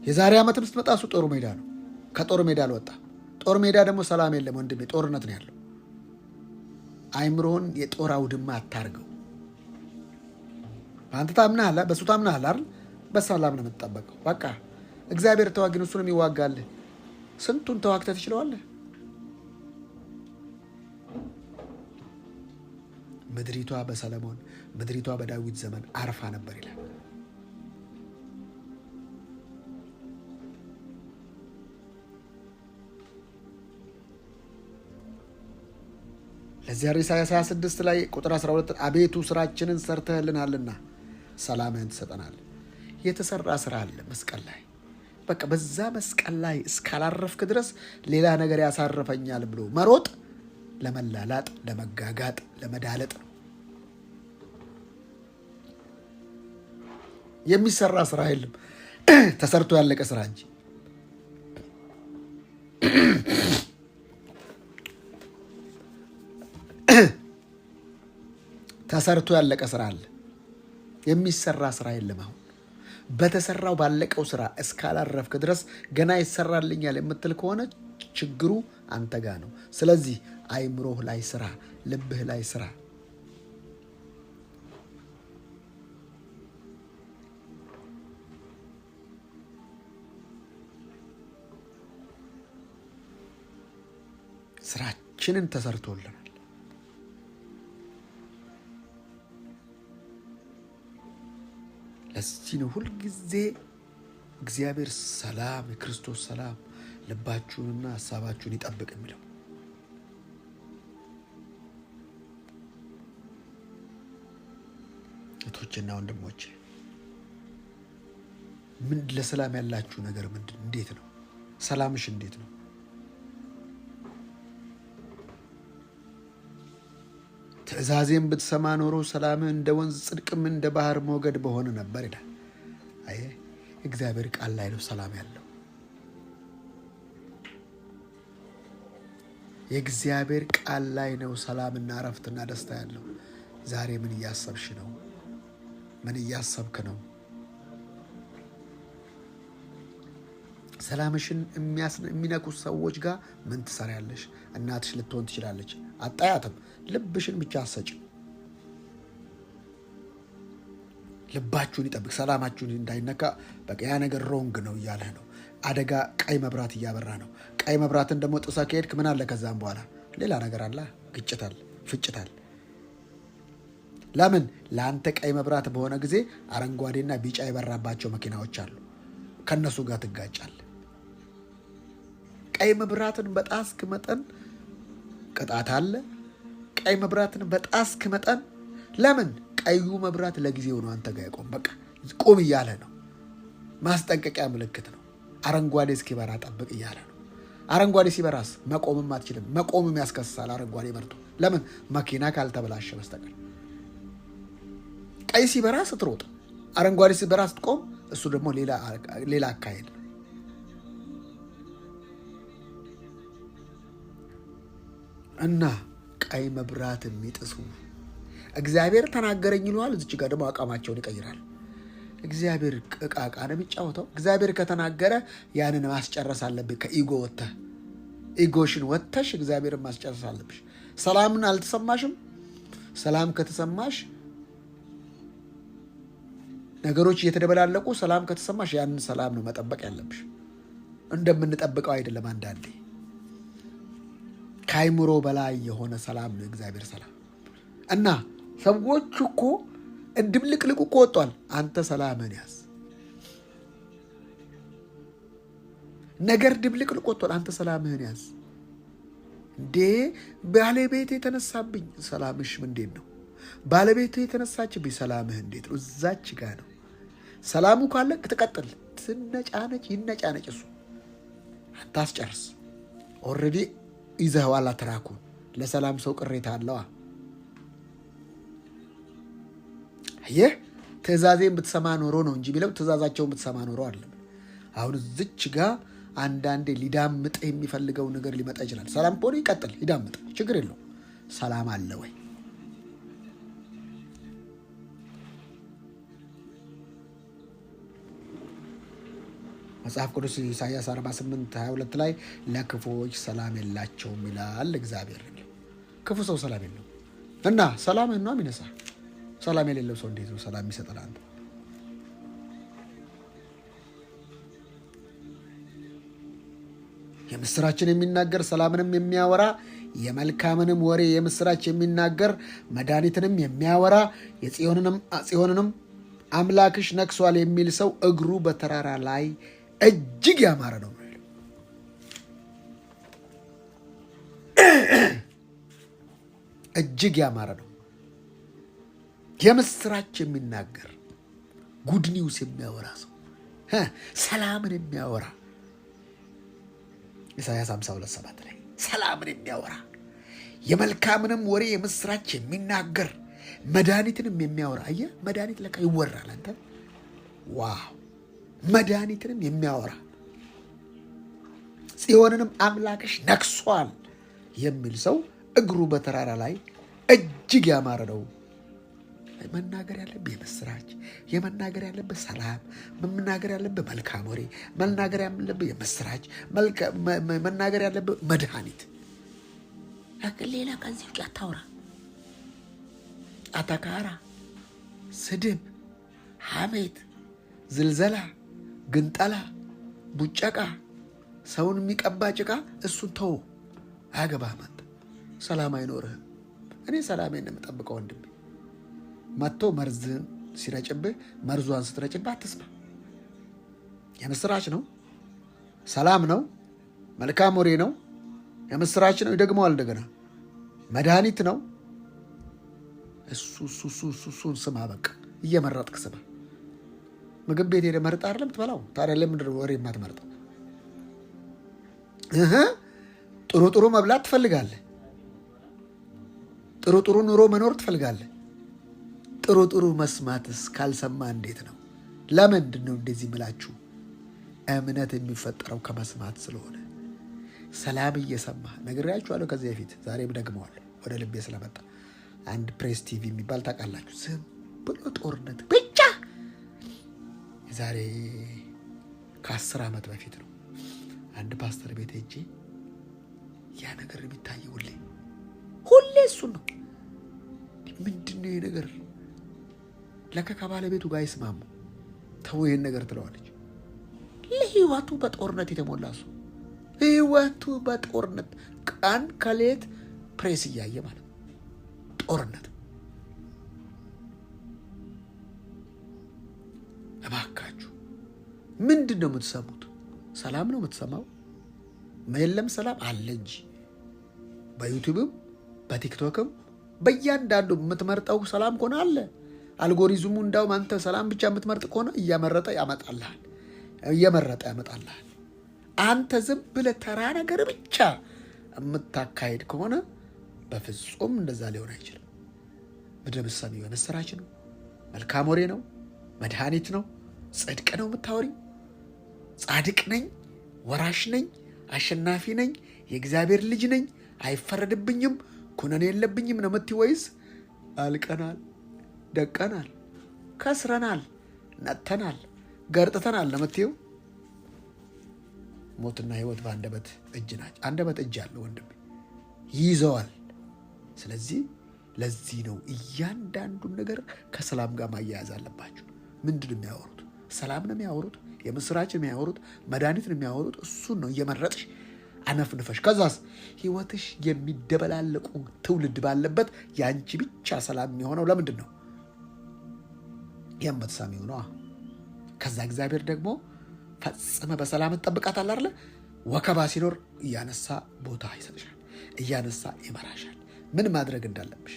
S1: የዛሬ ዓመትም ስትመጣ እሱ ጦር ሜዳ ነው። ከጦር ሜዳ አልወጣም። ጦር ሜዳ ደግሞ ሰላም የለም ወንድሜ፣ ጦርነት ነው ያለው። አይምሮን የጦር አውድማ አታርገው። በአንተ ታምናሃል፣ በእሱ ታምናሃል አይደል? በሰላም ነው የምትጠበቀው። በቃ እግዚአብሔር ተዋጊን፣ እሱ ነው የሚዋጋልህ። ስንቱን ተዋግተህ ትችለዋለህ። ምድሪቷ በሰለሞን ምድሪቷ በዳዊት ዘመን አርፋ ነበር ይላል። ለዚያ ኢሳይያስ 26 ላይ ቁጥር 12 አቤቱ ስራችንን ሰርተህልናልና ሰላምህን ትሰጠናለህ። የተሰራ ስራ አለ መስቀል ላይ። በቃ በዛ መስቀል ላይ እስካላረፍክ ድረስ ሌላ ነገር ያሳርፈኛል ብሎ መሮጥ ለመላላጥ፣ ለመጋጋጥ፣ ለመዳለጥ ነው። የሚሰራ ስራ የለም፣ ተሰርቶ ያለቀ ስራ እንጂ። ተሰርቶ ያለቀ ስራ አለ፣ የሚሰራ ስራ የለም። አሁን በተሰራው ባለቀው ስራ እስካላረፍክ ድረስ ገና ይሰራልኛል የምትል ከሆነ ችግሩ አንተ ጋር ነው። ስለዚህ አይምሮህ ላይ ስራ፣ ልብህ ላይ ስራ። ስራችንን ተሰርቶልናል። ለዚህ ነው ሁልጊዜ እግዚአብሔር ሰላም፣ የክርስቶስ ሰላም ልባችሁንና ሀሳባችሁን ይጠብቅ የሚለው። እህቶችና ወንድሞቼ ምን ለሰላም ያላችሁ ነገር ምንድን? እንዴት ነው ሰላምሽ? እንዴት ነው? ትእዛዜን ብትሰማ ኖሮ ሰላምህ እንደ ወንዝ ጽድቅም እንደ ባህር ሞገድ በሆነ ነበር ይላል። አይ እግዚአብሔር ቃል ላይ ነው ሰላም ያለው። የእግዚአብሔር ቃል ላይ ነው ሰላምና እረፍትና ደስታ ያለው። ዛሬ ምን እያሰብሽ ነው? ምን እያሰብክ ነው? ሰላምሽን የሚነኩ ሰዎች ጋር ምን ትሰሪያለሽ? እናትሽ ልትሆን ትችላለች፣ አጣያትም። ልብሽን ብቻ አሰጭ። ልባችሁን ይጠብቅ፣ ሰላማችሁን እንዳይነካ። በቃ ያ ነገር ሮንግ ነው እያለህ ነው። አደጋ ቀይ መብራት እያበራ ነው። ቀይ መብራትን ደግሞ ጥሰህ ከሄድክ ምን አለ? ከዛም በኋላ ሌላ ነገር አለ፣ ግጭታል፣ ፍጭታል። ለምን? ለአንተ ቀይ መብራት በሆነ ጊዜ አረንጓዴና ቢጫ የበራባቸው መኪናዎች አሉ፣ ከነሱ ጋር ትጋጫለህ። ቀይ መብራትን በጣስክ መጠን ቅጣት አለ። ቀይ መብራትን በጣስክ መጠን ለምን? ቀዩ መብራት ለጊዜው ነው አንተ ጋር ይቆም። በቃ ቁም እያለ ነው። ማስጠንቀቂያ ምልክት ነው። አረንጓዴ እስኪበራ ጠብቅ እያለ ነው። አረንጓዴ ሲበራስ መቆምም አትችልም። መቆምም ያስከስሳል አረንጓዴ በርቶ። ለምን? መኪና ካልተበላሸ በስተቀር። ቀይ ሲበራ ስትሮጥ፣ አረንጓዴ ሲበራ ስትቆም፣ እሱ ደግሞ ሌላ አካሄድ ነው። እና ቀይ መብራት የሚጥሱ እግዚአብሔር ተናገረኝ ይለዋል። እዚች ጋር ደግሞ አቋማቸውን ይቀይራል። እግዚአብሔር ዕቃ ነው የሚጫወተው። እግዚአብሔር ከተናገረ ያንን ማስጨረስ አለብህ። ከኢጎ ወጥተህ ኢጎሽን ወጥተሽ እግዚአብሔርን ማስጨረስ አለብሽ። ሰላምን አልተሰማሽም? ሰላም ከተሰማሽ ነገሮች እየተደበላለቁ ሰላም ከተሰማሽ ያንን ሰላም ነው መጠበቅ ያለብሽ። እንደምንጠብቀው አይደለም። አንዳንዴ ከአይምሮ በላይ የሆነ ሰላም ነው እግዚአብሔር ሰላም። እና ሰዎች እኮ ድብልቅልቁ እኮ ወጧል። አንተ ሰላምን ያዝ። ነገር ድብልቅልቁ ወጧል። አንተ ሰላምህን ያዝ። እንዴ ባለቤቴ የተነሳብኝ፣ ሰላምሽ እንዴት ነው? ባለቤቴ የተነሳችብኝ፣ ሰላምህ እንዴት ነው? እዛች ጋ ነው። ሰላሙ ካለ ትቀጥል። ትነጫነጭ ይነጫነጭ፣ እሱ አታስጨርስ። ኦልሬዲ ይዘህዋል አትራኩን። ለሰላም ሰው ቅሬታ አለዋ። ይህ ትእዛዜን ብትሰማ ኖሮ ነው እንጂ የሚለው ትእዛዛቸውን ብትሰማ ኖሮ አለም። አሁን እዚች ጋ አንዳንዴ ሊዳምጥ የሚፈልገው ነገር ሊመጣ ይችላል። ሰላም ከሆነ ይቀጥል፣ ይዳምጥ፣ ችግር የለው። ሰላም አለ ወይ? መጽሐፍ ቅዱስ ኢሳያስ 48:22 ላይ ለክፉዎች ሰላም የላቸውም ይላል እግዚአብሔር። ክፉ ሰው ሰላም የለው እና ሰላም ነው የሚነሳ። ሰላም የሌለው ሰው እንዴት ነው ሰላም የሚሰጠን? አንተ የምስራችን የሚናገር ሰላምንም የሚያወራ የመልካምንም ወሬ የምስራች የሚናገር መድኃኒትንም የሚያወራ የጽዮንንም አምላክሽ ነግሷል የሚል ሰው እግሩ በተራራ ላይ እጅግ ያማረ ነው። እጅግ ያማረ ነው። የምስራች የሚናገር ጉድ ኒውስ የሚያወራ ሰው፣ ሰላምን የሚያወራ ኢሳያስ 52:7 ላይ ሰላምን የሚያወራ የመልካምንም ወሬ የምስራች የሚናገር መድኃኒትንም የሚያወራ። አየህ፣ መድኃኒት ለካ ይወራል። አንተ ዋው! መድኃኒትንም የሚያወራ ጽዮንንም አምላክሽ ነግሷል የሚል ሰው እግሩ በተራራ ላይ እጅግ ያማረ ነው። መናገር ያለብህ የምስራች፣ የመናገር ያለብህ ሰላም፣ መናገር ያለብህ መልካም ወሬ፣ መናገር ያለብህ የምስራች፣ መናገር ያለብህ መድኃኒት። ሌላ ከዚህ ውጭ አታውራ። አተካራ፣ ስድብ፣ ሐሜት፣ ዝልዘላ፣ ግንጠላ፣ ቡጨቃ፣ ሰውን የሚቀባ ጭቃ፣ እሱን ተው። አያገባህም። አንተ ሰላም አይኖርህም። እኔ ሰላሜን ነው የምጠብቀው ወንድሜ። መጥቶ መርዝን ሲረጭብህ መርዟን ስትረጭብህ አትስማ። የምስራች ነው፣ ሰላም ነው፣ መልካም ወሬ ነው፣ የምስራች ነው። ይደግመዋል እንደገና መድኃኒት ነው። እሱን ስማ። በቃ እየመረጥክ ስማ። ምግብ ቤት ሄደህ መርጠህ አይደለም ትበላው። ታዲያ ለምንድን ነው ወሬ የማትመርጠው? ጥሩ ጥሩ መብላት ትፈልጋለህ። ጥሩ ጥሩ ኑሮ መኖር ትፈልጋለህ። ጥሩ ጥሩ መስማትስ ካልሰማ እንዴት ነው? ለምንድን ነው እንደዚህ ምላችሁ? እምነት የሚፈጠረው ከመስማት ስለሆነ ሰላም እየሰማ ነግሬያችኋለሁ ከዚህ በፊት። ዛሬም ደግመዋለሁ ወደ ልቤ ስለመጣ። አንድ ፕሬስ ቲቪ የሚባል ታውቃላችሁ? ዝም ብሎ ጦርነት ብቻ። የዛሬ ከ10 ዓመት በፊት ነው። አንድ ፓስተር ቤት ሄጄ ያ ነገር የሚታየው ሁሌ እሱን ነው። ምንድን ነው ይሄ ነገር? ለካ ከባለቤቱ ጋር ይስማሙ። ተው ይሄን ነገር ትለዋለች። ለህይወቱ በጦርነት የተሞላ ሰው፣ ህይወቱ በጦርነት ቀን ከሌት ፕሬስ እያየ ማለት ጦርነት። እባካችሁ ምንድን ነው የምትሰሙት? ሰላም ነው የምትሰማው? የለም ሰላም አለ እንጂ በዩቲዩብም በቲክቶክም በእያንዳንዱ የምትመርጠው ሰላም ከሆነ አለ። አልጎሪዝሙ እንዳውም አንተ ሰላም ብቻ የምትመርጥ ከሆነ እየመረጠ ያመጣልሃል። አንተ ዝም ብለህ ተራ ነገር ብቻ የምታካሄድ ከሆነ በፍጹም እንደዛ ሊሆን አይችልም። ምድረ ምሳሌው የምስራች ነው፣ መልካም ወሬ ነው፣ መድኃኒት ነው፣ ጽድቅ ነው የምታወሪው። ጻድቅ ነኝ፣ ወራሽ ነኝ፣ አሸናፊ ነኝ፣ የእግዚአብሔር ልጅ ነኝ፣ አይፈረድብኝም፣ ኩነኔ የለብኝም ነው የምትይው ወይስ አልቀናል፣ ደቀናል፣ ከስረናል፣ ነጥተናል፣ ገርጥተናል ነው የምትይው? ሞትና ሕይወት በአንደበት እጅ ናቸው። አንደበት እጅ አለው ወንድሜ፣ ይይዘዋል። ስለዚህ ለዚህ ነው እያንዳንዱን ነገር ከሰላም ጋር ማያያዝ አለባቸው። ምንድን ነው የሚያወሩት? ሰላም ነው የሚያወሩት፣ የምስራች የሚያወሩት፣ መድኃኒት ነው የሚያወሩት። እሱን ነው እየመረጥሽ አነፍንፈሽ። ከዛስ ሕይወትሽ የሚደበላለቁ ትውልድ ባለበት የአንቺ ብቻ ሰላም የሚሆነው ለምንድን ነው? የምትሰሚው ነዋ። ከዛ እግዚአብሔር ደግሞ ፈጽመ በሰላም ትጠብቃታለህ አይደለ? ወከባ ሲኖር እያነሳ ቦታ ይሰጥሻል፣ እያነሳ ይመራሻል። ምን ማድረግ እንዳለብሽ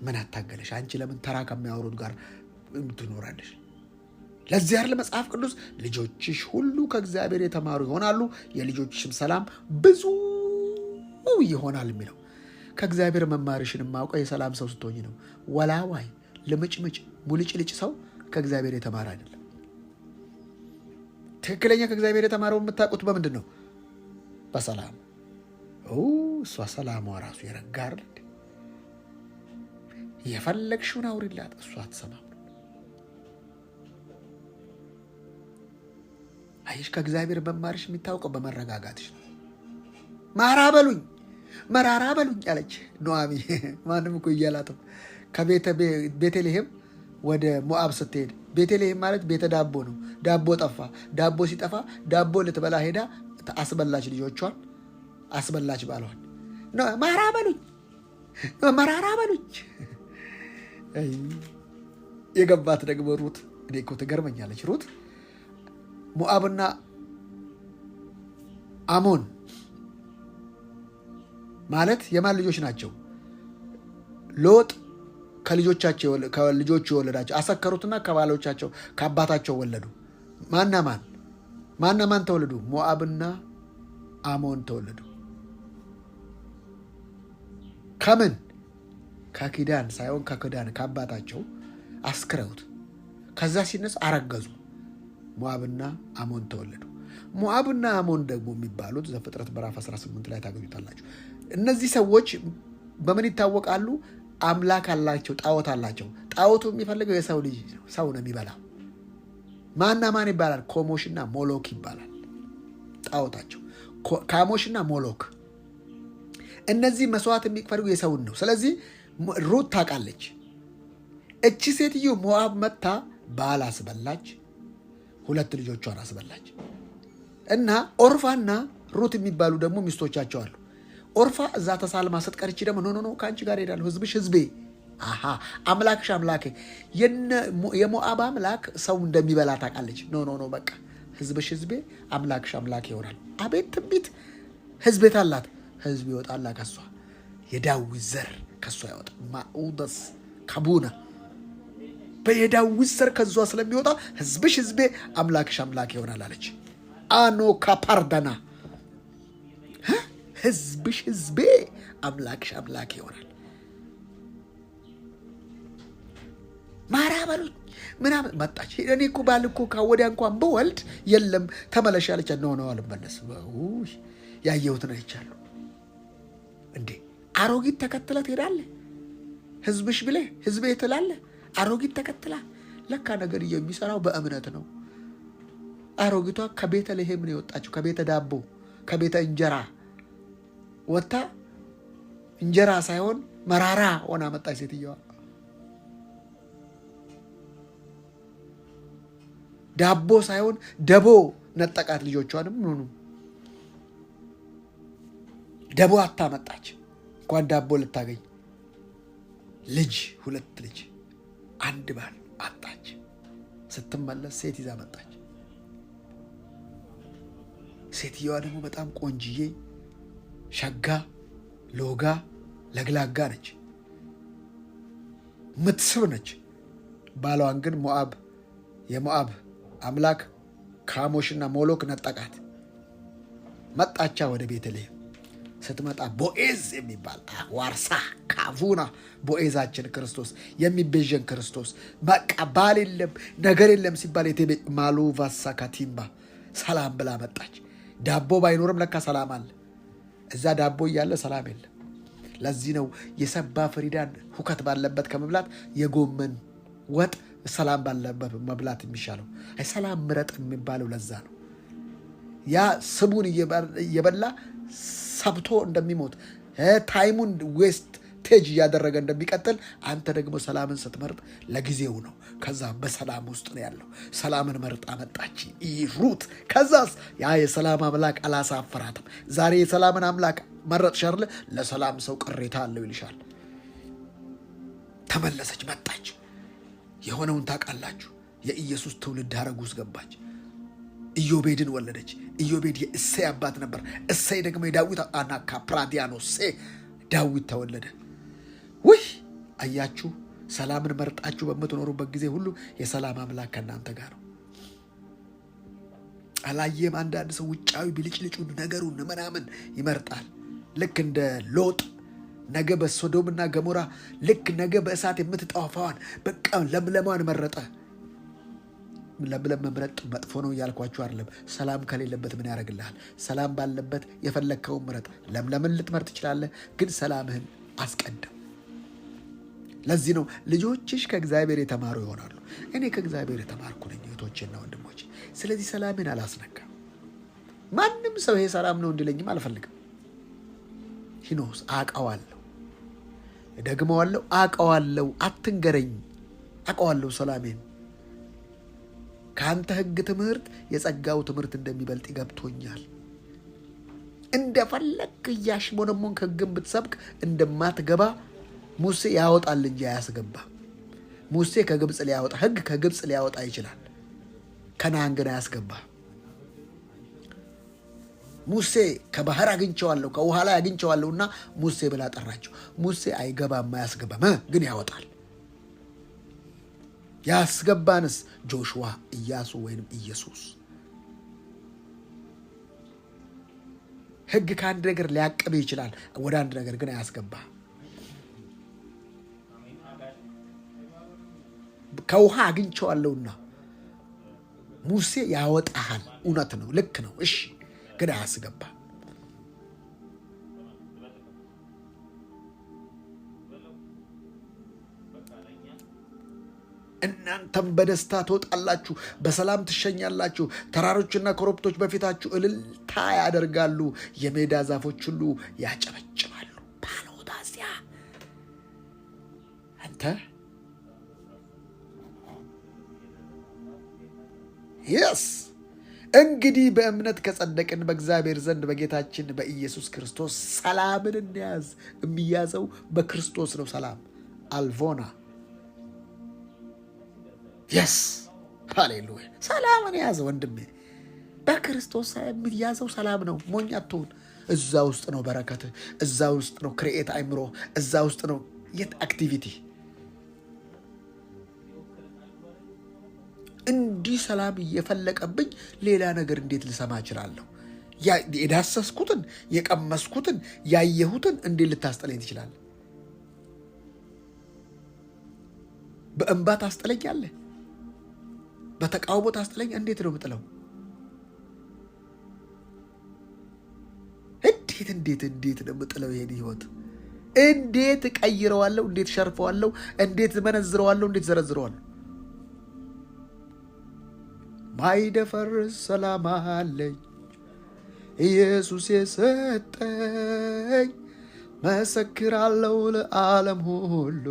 S1: ምን አታገለሽ? አንቺ ለምን ተራ ከሚያወሩት ጋር ትኖራለሽ? ለዚህ አይደል መጽሐፍ ቅዱስ ልጆችሽ ሁሉ ከእግዚአብሔር የተማሩ ይሆናሉ፣ የልጆችሽም ሰላም ብዙ ይሆናል የሚለው። ከእግዚአብሔር መማርሽን የማውቀው የሰላም ሰው ስትሆኝ ነው። ወላዋይ ልምጭምጭ ሙልጭልጭ ሰው ከእግዚአብሔር የተማረ አይደለም። ትክክለኛ ከእግዚአብሔር የተማረው የምታውቁት በምንድን ነው? በሰላም። እሷ ሰላሟ ራሱ የረጋር የፈለግሽውን አውሪላት፣ እሷ አትሰማም። አይሽ ከእግዚአብሔር መማርሽ የሚታወቀው በመረጋጋትሽ ነው። መራራ በሉኝ ያለች ኑኃሚ ማንም እኮ እያላትም ከቤተልሔም ወደ ሞዓብ ስትሄድ፣ ቤተልሔም ማለት ቤተ ዳቦ ነው። ዳቦ ጠፋ። ዳቦ ሲጠፋ ዳቦ ልትበላ ሄዳ አስበላች፣ ልጆቿን አስበላች፣ ባሏን። መራራ በሉኝ የገባት ደግሞ ሩት። እኔ እኮ ትገርመኛለች ሩት። ሞዓብና አሞን ማለት የማን ልጆች ናቸው? ሎጥ ከልጆቹ የወለዳቸው አሰከሩትና ከባሎቻቸው ከአባታቸው ወለዱ። ማና ማን ተወለዱ? ሞዓብና አሞን ተወለዱ። ከምን? ከኪዳን ሳይሆን ከክዳን ከአባታቸው አስክረውት፣ ከዛ ሲነሱ አረገዙ። ሞዓብና አሞን ተወለዱ። ሞዓብና አሞን ደግሞ የሚባሉት ዘፍጥረት ምዕራፍ 18 ላይ ታገኙታላችሁ። እነዚህ ሰዎች በምን ይታወቃሉ? አምላክ አላቸው፣ ጣዖት አላቸው። ጣዖቱ የሚፈልገው የሰው ልጅ ነው፣ ሰው ነው የሚበላው። ማና ማን ይባላል? ኮሞሽና ሞሎክ ይባላል ጣዖታቸው። ካሞሽና ሞሎክ። እነዚህ መስዋዕት የሚፈልጉ የሰውን ነው። ስለዚህ ሩት ታውቃለች። እቺ ሴትዮ ሞዓብ መታ ባል አስበላች፣ 2 ልጆቿን አስበላች። እና ኦርፋና ሩት የሚባሉ ደግሞ ሚስቶቻቸው አሉ። ኦርፋ እዛ ተሳልማ ስትቀርቺ ደግሞ ኖ ከአንቺ ጋር ሄዳለሁ፣ ህዝብሽ ህዝቤ፣ አምላክሽ አምላኬ። የሞዓብ አምላክ ሰው እንደሚበላ ታውቃለች። ኖ በቃ ህዝብሽ ህዝቤ፣ አምላክሽ አምላኬ ይሆናል። አቤት ትንቢት! ህዝቤት አላት፣ ህዝብ ይወጣላ ከሷ፣ የዳዊት ዘር ከሷ ያወጣ። ማኡደስ ካቡና በየዳዊት ዘር ከዟ ስለሚወጣ ህዝብሽ ህዝቤ፣ አምላክሽ አምላኬ ይሆናል አለች። አኖ ካፓርዳና ህዝብሽ ህዝቤ፣ አምላክሽ አምላኬ ይሆናል። ማራ በሉኝ ምናምን መጣች። እኔ እኮ ባል እኮ ከወዲያ እንኳን በወልድ የለም ተመለሽ ያለች። ነው አልመለስም፣ ያየሁትን አይቻለሁ። እንዴ አሮጊት ተከትለ ትሄዳለህ? ህዝብሽ ብለህ ህዝቤ ትላለህ። አሮጊት ተከትላ። ለካ ነገር የሚሰራው በእምነት ነው። አሮጊቷ ከቤተልሔም ነው የወጣችው፣ ከቤተ ዳቦ ከቤተ እንጀራ ወጥታ እንጀራ ሳይሆን መራራ ሆና መጣች ሴትየዋ። ዳቦ ሳይሆን ደቦ ነጠቃት። ልጆቿንም ሆኑ ደቦ አታመጣች። እንኳን ዳቦ ልታገኝ ልጅ 2 ልጅ 1 ባል አጣች። ስትመለስ ሴት ይዛ መጣች። ሴትየዋ ደግሞ በጣም ቆንጅዬ፣ ሸጋ፣ ሎጋ፣ ለግላጋ ነች። ምትስብ ነች። ባሏን ግን የሞዓብ አምላክ ካሞሽና ሞሎክ ነጠቃት። መጣቻ ወደ ቤተልሔም። ስትመጣ ቦዔዝ የሚባል ዋርሳ ካቡና ቦዔዛችን ክርስቶስ የሚቤዠን ክርስቶስ በቃ ባል የለም ነገር የለም ሲባል ማሉ ቫሳ ካቲምባ ሰላም ብላ መጣች። ዳቦ ባይኖርም ለካ ሰላም አለ። እዛ ዳቦ እያለ ሰላም የለም። ለዚህ ነው የሰባ ፍሪዳን ሁከት ባለበት ከመብላት የጎመን ወጥ ሰላም ባለበት መብላት የሚሻለው። ሰላም ምረጥ የሚባለው ለዛ ነው። ያ ስቡን እየበላ ሰብቶ እንደሚሞት ታይሙን ዌስት ቴጅ እያደረገ እንደሚቀጥል አንተ ደግሞ ሰላምን ስትመርጥ ለጊዜው ነው። ከዛ በሰላም ውስጥ ነው ያለው። ሰላምን መርጣ መጣች ሩት። ከዛስ ያ የሰላም አምላክ አላሳፈራትም። ዛሬ የሰላምን አምላክ መረጥሽ አይደል? ለሰላም ሰው ቅሬታ አለው ይልሻል። ተመለሰች፣ መጣች። የሆነውን ታውቃላችሁ። የኢየሱስ ትውልድ ሐረግ ውስጥ ገባች። ኢዮቤድን ወለደች። ኢዮቤድ የእሴይ አባት ነበር። እሴይ ደግሞ የዳዊት አናካ ፕራዲያኖስ ዳዊት ተወለደ። ውይ አያችሁ፣ ሰላምን መርጣችሁ በምትኖሩበት ጊዜ ሁሉ የሰላም አምላክ ከእናንተ ጋር ነው። አላየም? አንዳንድ ሰው ውጫዊ ብልጭልጩን ነገሩን ምናምን ይመርጣል። ልክ እንደ ሎጥ ነገ በሶዶምና ገሞራ ልክ ነገ በእሳት የምትጠፋዋን በቃ ለምለማን መረጠ። ለምለም መምረጥ መጥፎ ነው እያልኳችሁ አይደለም። ሰላም ከሌለበት ምን ያደርግልሃል? ሰላም ባለበት የፈለግከውን ምረጥ። ለምለምን ልትመርጥ ትችላለህ፣ ግን ሰላምህን አስቀድም። ለዚህ ነው ልጆችሽ ከእግዚአብሔር የተማሩ ይሆናሉ። እኔ ከእግዚአብሔር የተማርኩ ነኝ እህቶቼና ወንድሞቼ። ስለዚህ ሰላምን አላስነካም። ማንም ሰው ይሄ ሰላም ነው እንዲለኝም አልፈልግም። ሂኖስ አውቀዋለሁ፣ ደግመዋለሁ፣ አውቀዋለሁ። አትንገረኝ፣ አውቀዋለሁ ሰላሜን። ከአንተ ሕግ ትምህርት የጸጋው ትምህርት እንደሚበልጥ ይገብቶኛል። እንደፈለግ እያሽሞነሞን ከሕግን ብትሰብክ እንደማትገባ ሙሴ ያወጣል እንጂ አያስገባ። ሙሴ ከግብፅ ሊያወጣ ሕግ ከግብፅ ሊያወጣ ይችላል፣ ከነዓን ግን አያስገባ። ሙሴ ከባህር አግኝቸዋለሁ ከውሃ ላይ አግኝቸዋለሁና ሙሴ ብላ ጠራቸው። ሙሴ አይገባም አያስገባም፣ ግን ያወጣል። ያስገባንስ ጆሹዋ፣ ኢያሱ ወይንም ኢየሱስ። ሕግ ከአንድ ነገር ሊያቅብ ይችላል፣ ወደ አንድ ነገር ግን አያስገባ። ከውሃ አግኝቸዋለሁና ሙሴ ያወጣሃል። እውነት ነው፣ ልክ ነው፣ እሺ፣ ግን አያስገባ። እናንተም በደስታ ትወጣላችሁ፣ በሰላም ትሸኛላችሁ። ተራሮችና ኮረብቶች በፊታችሁ እልልታ ያደርጋሉ፣ የሜዳ ዛፎች ሁሉ ያጨበጭባሉ። ፓኖታሲያ አንተ የስ እንግዲህ በእምነት ከጸደቅን በእግዚአብሔር ዘንድ በጌታችን በኢየሱስ ክርስቶስ ሰላምን እንያዝ። የሚያዘው በክርስቶስ ነው። ሰላም አልቮና የስ ሃሌሉያ። ሰላምን ያዘ ወንድሜ፣ በክርስቶስ የሚያዘው ሰላም ነው። ሞኝ አትሁን። እዛ ውስጥ ነው በረከት፣ እዛ ውስጥ ነው ክሬኤት አይምሮ፣ እዛ ውስጥ ነው የት አክቲቪቲ። እንዲህ ሰላም እየፈለቀብኝ ሌላ ነገር እንዴት ልሰማ እችላለሁ? የዳሰስኩትን የቀመስኩትን ያየሁትን እንዴት ልታስጠለኝ ትችላለህ? በእንባ ታስጠለኛለህ? በተቃውሞ ታስጠለኝ? እንዴት ነው የምጥለው? እንዴት ነው የምጥለው? ይሄን ህይወት እንዴት እቀይረዋለሁ? እንዴት ሸርፈዋለሁ? እንዴት መነዝረዋለሁ? እንዴት ዘረዝረዋለሁ? ማይደፈርስ ሰላም አለኝ ኢየሱስ የሰጠኝ፣ መሰክራለሁ ለዓለም ሁሉ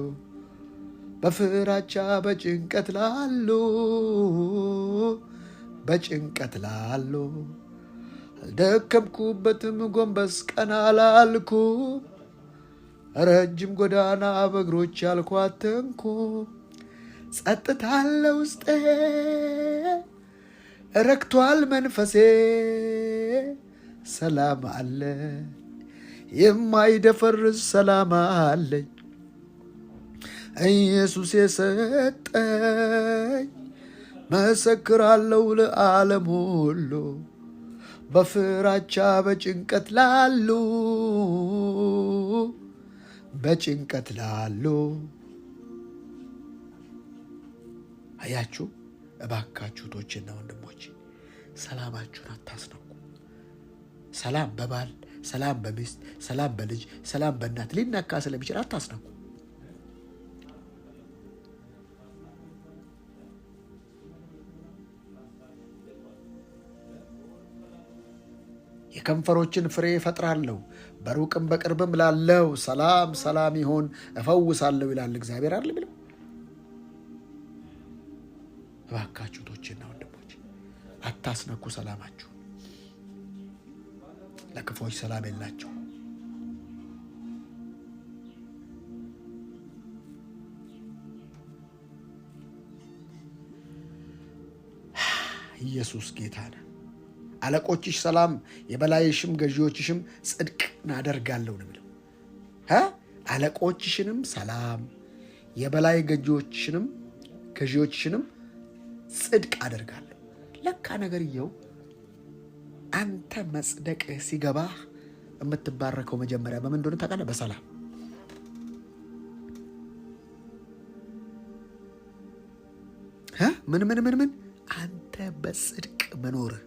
S1: በፍራቻ በጭንቀት ላሉ አልደከምኩበትም፣ ጎንበስ ቀና አላልኩም፣ ረጅም ጎዳና በእግሮች አልኳተንኩም። ጸጥታ አለ ውስጤ፣ ረክቷል መንፈሴ፣ ሰላም አለ፣ የማይደፈርስ ሰላም አለኝ። ኢየሱስ የሰጠኝ መሰክራለሁ ለዓለም ሁሉ በፍራቻ በጭንቀት ላሉ አያችሁ። እባካችሁ እህቶችና ወንድሞች ሰላማችሁን አታስነኩ። ሰላም በባል፣ ሰላም በሚስት፣ ሰላም በልጅ፣ ሰላም በእናት ሊነካ ስለሚችል አታስነኩ። የከንፈሮችን ፍሬ እፈጥራለሁ፣ በሩቅም በቅርብም ላለው ሰላም ሰላም ይሆን እፈውሳለሁ ይላል እግዚአብሔር አይደል ብለው። እባካችሁ እህቶችና ወንድሞች አታስነኩ ሰላማችሁ። ለክፎች ሰላም የላቸው። ኢየሱስ ጌታ ነው። አለቆችሽ ሰላም፣ የበላይሽም ገዢዎችሽም ጽድቅ እናደርጋለሁ ነው የሚለው። አለቆችሽንም ሰላም፣ የበላይ ገዢዎችሽንም ጽድቅ አደርጋለሁ። ለካ ነገርየው አንተ መጽደቅ ሲገባህ የምትባረከው መጀመሪያ በምን እንደሆነ ታውቃለህ? በሰላም። ምን አንተ በጽድቅ መኖርህ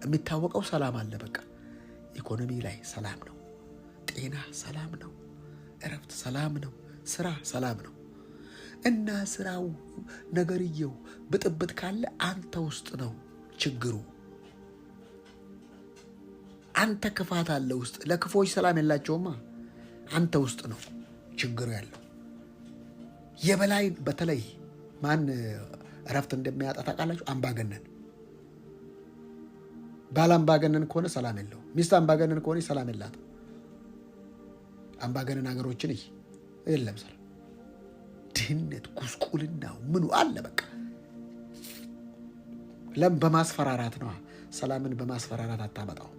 S1: የሚታወቀው ሰላም አለ። በቃ ኢኮኖሚ ላይ ሰላም ነው፣ ጤና ሰላም ነው፣ እረፍት ሰላም ነው፣ ስራ ሰላም ነው። እና ስራው ነገርየው ብጥብጥ ካለ አንተ ውስጥ ነው ችግሩ። አንተ ክፋት አለ ውስጥ። ለክፎች ሰላም የላቸውማ። አንተ ውስጥ ነው ችግሩ ያለው። የበላይ በተለይ ማን እረፍት እንደሚያጣ ታውቃላችሁ? አምባገነን። ባል አምባገነን ከሆነ ሰላም የለው። ሚስት አምባገነን ከሆነ ሰላም የላትም። አምባገነን ሀገሮችን የለም ሰላም። ድህነት፣ ጉስቁልናው ምኑ አለ በቃ። ለም በማስፈራራት ነው። ሰላምን በማስፈራራት አታመጣው።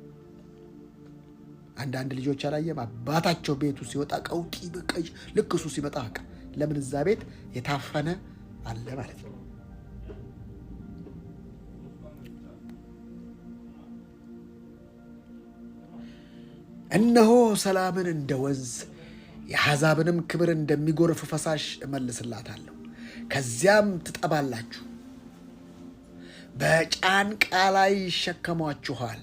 S1: አንዳንድ ልጆች አላየም? አባታቸው ቤቱ ሲወጣ ቀውጢ በቃ ልክ እሱ ሲመጣ በቃ ለምን እዛ ቤት የታፈነ አለ ማለት ነው። እነሆ ሰላምን እንደ ወንዝ የአሕዛብንም ክብር እንደሚጎርፍ ፈሳሽ እመልስላታለሁ። ከዚያም ትጠባላችሁ፣ በጫንቃ ላይ ይሸከሟችኋል፣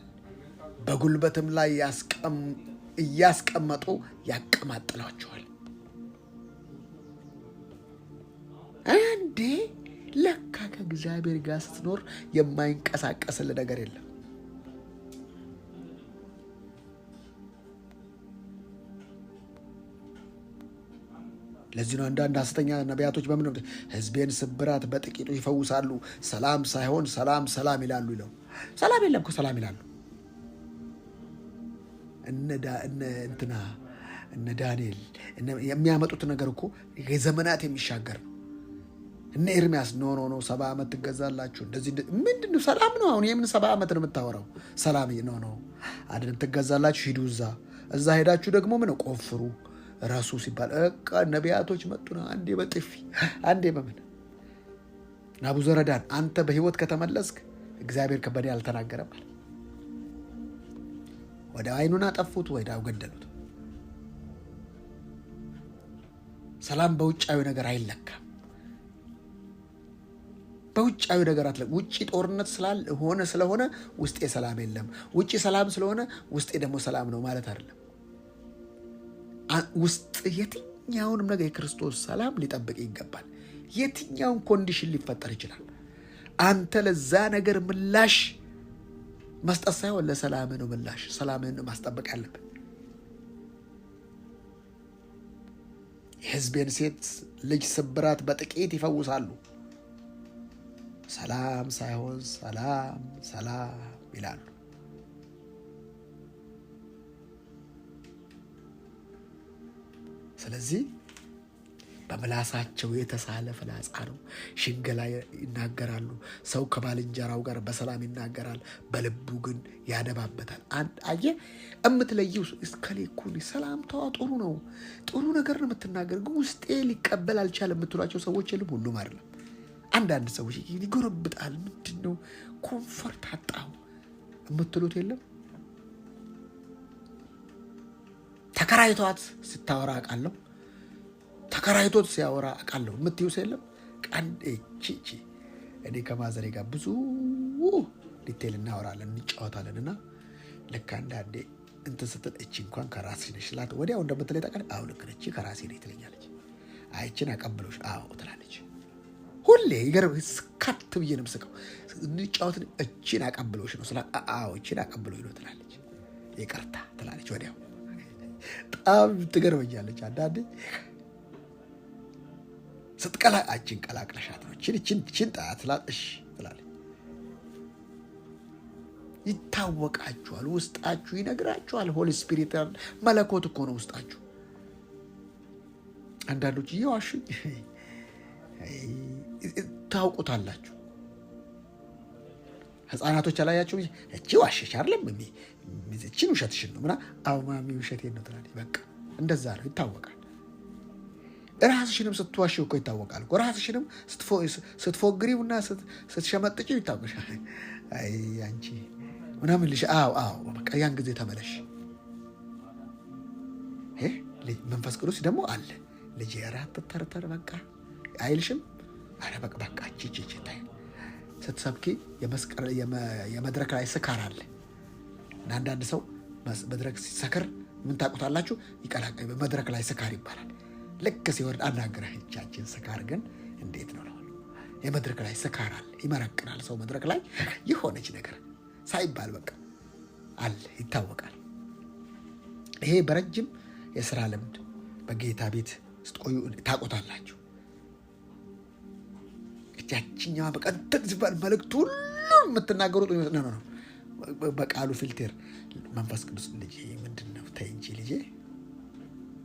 S1: በጉልበትም ላይ እያስቀመጡ ያቀማጥሏችኋል። እንዴ ለካ ከእግዚአብሔር ጋር ስትኖር የማይንቀሳቀስል ነገር የለም። ለዚህ ነው አንዳንድ ሐሰተኛ ነቢያቶች በምን ሕዝቤን ስብራት በጥቂቱ ይፈውሳሉ፣ ሰላም ሳይሆን ሰላም ሰላም ይላሉ ይለው። ሰላም የለም እኮ ሰላም ይላሉ። እነ ዳንኤል የሚያመጡት ነገር እኮ የዘመናት የሚሻገር ነው። እነ ኤርሚያስ ኖ 70 ዓመት ትገዛላችሁ እንደዚህ ምንድን ነው? ሰላም ነው። አሁን የምን 70 ዓመት ነው የምታወራው? ሰላም ኖ አይደለም። ትገዛላችሁ፣ ሂዱ እዛ ሄዳችሁ ደግሞ ምን ቆፍሩ ራሱ ሲባል ነቢያቶች መጡና አንዴ በጥፊ አንዴ በምን ናቡዘረዳን አንተ በህይወት ከተመለስክ እግዚአብሔር ከበደ ያልተናገረ ማለት ወደ አይኑን አጠፉት፣ ወዲያው ገደሉት። ሰላም በውጫዊ ነገር አይለካም። በውጫዊ ነገር ውጪ ጦርነት ስለሆነ ውስጤ ሰላም የለም፣ ውጪ ሰላም ስለሆነ ውስጤ ደግሞ ሰላም ነው ማለት አይደለም። ውስጥ የትኛውንም ነገር የክርስቶስ ሰላም ሊጠብቅ ይገባል። የትኛውን ኮንዲሽን ሊፈጠር ይችላል። አንተ ለዛ ነገር ምላሽ መስጠት ሳይሆን ለሰላም ነው ምላሽ፣ ሰላምን ማስጠበቅ ያለብን። የሕዝቤን ሴት ልጅ ስብራት በጥቂት ይፈውሳሉ፣ ሰላም ሳይሆን ሰላም ሰላም ይላሉ። ስለዚህ በምላሳቸው የተሳለ ፍላጻ ነው። ሽንገላ ይናገራሉ። ሰው ከባልንጀራው ጋር በሰላም ይናገራል፣ በልቡ ግን ያደባበታል። አየህ እምትለየው እስከሌኩን ሰላምታዋ ጥሩ ነው፣ ጥሩ ነገር ነው የምትናገር፣ ግን ውስጤ ሊቀበል አልቻለም የምትሏቸው ሰዎች የለም። ሁሉም አይደለም። አንዳንድ ሰዎች ይጎረብጣል። ምንድን ነው ኮንፈርት አጣው የምትሉት የለም። ተከራይቷት ስታወራ አውቃለሁ፣ ተከራይቶት ሲያወራ አውቃለሁ የምትዩስ የለም። ቺ እኔ ከማዘሬ ጋር ብዙ ዲቴል እናወራለን እንጫወታለን። እና ልክ አንዳንዴ እንትን ስትል እቺ እንኳን ከራሴ ነሽ ስላት ወዲያው እንደምትለኝ ታውቃለህ። አዎ ልክ ነች፣ ከራሴ ነች ትለኛለች። አይችን አቀብሎሽ አዎ ትላለች። ሁሌ ይገርም ስካት ብዬ ነው የምስቀው። እንጫወትን እቺን አቀብሎሽ ነው ስላት አዎ እቺን አቀብሎሽ ነው ትላለች። ይቅርታ ትላለች ወዲያው። በጣም ትገርመኛለች። አንዳንዴ ስትቀላ አችን ቀላቅለሻት ነው ችን ጣት ትላለች ትላለች። ይታወቃችኋል፣ ውስጣችሁ ይነግራችኋል። ሆሊ ስፒሪት መለኮት እኮ ነው ውስጣችሁ። አንዳንዶች እየዋሹኝ ታውቁታላችሁ። ህፃናቶች አላያችሁ እቺ ዋሸሽ አይደለም እቺን ውሸትሽን ነው ምና አውማሚ ውሸቴን ነው ትላለች። በቃ እንደዛ ነው ይታወቃል። ራስሽንም ስትዋሽው እኮ ይታወቃል እኮ። ራስሽንም ስትፎግሪውና ስትሸመጥጪው ይታወቃል። አይ አንቺ ምናምን ልሽ አዎ በቃ ያን ጊዜ ተመለሽ። መንፈስ ቅዱስ ደግሞ አለ ልጅ ራት ተርተር በቃ አይልሽም። አረ በቃ ቺቺ ታይ ስትሰብኪ የመድረክ ላይ ስካር አለ እና አንዳንድ ሰው መድረክ ሲሰክር ምን ታውቁታላችሁ? ይቀላቀል በመድረክ ላይ ስካር ይባላል። ልክ ሲወርድ አናግረህ እቻችን ስካር ግን እንዴት ነው ነው? የመድረክ ላይ ስካር አለ፣ ይመረቅናል ሰው መድረክ ላይ የሆነች ነገር ሳይባል በቃ አለ ይታወቃል። ይሄ በረጅም የሥራ ልምድ በጌታ ቤት ስትቆዩ ታውቁታላችሁ። ያችኛዋ በቀጥታ ሲባል መልእክት ሁሉ የምትናገሩት ነው። በቃሉ ፊልተር መንፈስ ቅዱስ ልጄ ምንድነው ተይ እንጂ ልጄ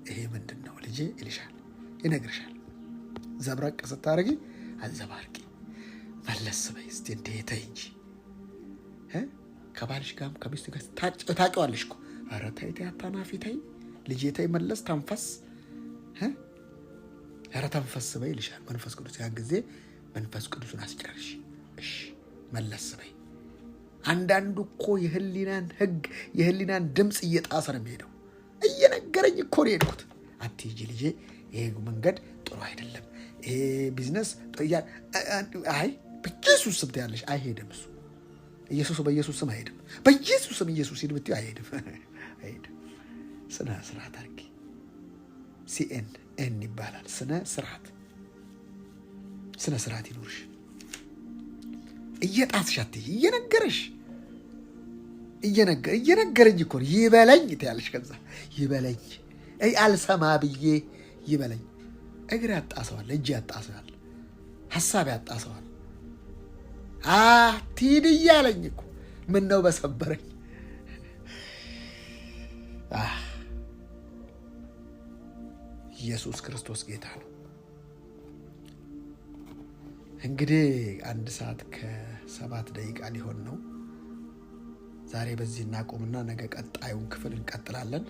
S1: ይሄ ምንድነው ልጄ ይልሻል፣ ይነግርሻል። ዘብረቅ ስታረጊ አዘባርቂ መለስ በይ እስቲ እንዴ ተይ እንጂ ከባልሽ ጋር ከሚስት ጋር ታውቂዋለሽ እኮ። ኧረ ተይ ተይ አታናፊ ተይ ልጄ ተይ መለስ ተንፈስ ኧረ ተንፈስ በይ ይልሻል መንፈስ ቅዱስ። ያን ጊዜ መንፈስ ቅዱስን አስጨርሽ። እሺ መለስ በይ። አንዳንዱ እኮ የህሊናን ህግ የህሊናን ድምፅ እየጣሰ ነው የሚሄደው። እየነገረኝ እኮ ነው የሄድኩት። አትሂጂ ልጄ ይሄ መንገድ ጥሩ አይደለም፣ ይሄ ቢዝነስ አይ በኢየሱስ ስም ትያለሽ። አይሄድም እሱ ኢየሱስ በኢየሱስ ስም አይሄድም። በኢየሱስ ስም ኢየሱስ ሂድ ብትይው አይሄድም። አይሄድም። ስነ ስርዓት አድርጊ። ሲኤን ይባላል። ስነ ስርዓት ይኖርሽ። እየጣስሽ አትይ። እየነገረኝ እኮ ይበለኝ ትያለሽ። ከዛ ይበለኝ አልሰማ ብዬ ይበለኝ። እግር ያጣሰዋል፣ እጅ ያጣሰዋል፣ ሀሳብ ያጣሰዋል። አትሂድ እያለኝ እኮ ምን ነው በሰበረኝ። ኢየሱስ ክርስቶስ ጌታ ነው። እንግዲህ 1 ሰዓት ከ7 ደቂቃ ሊሆን ነው። ዛሬ በዚህ እናቆምና ነገ ቀጣዩን ክፍል እንቀጥላለን።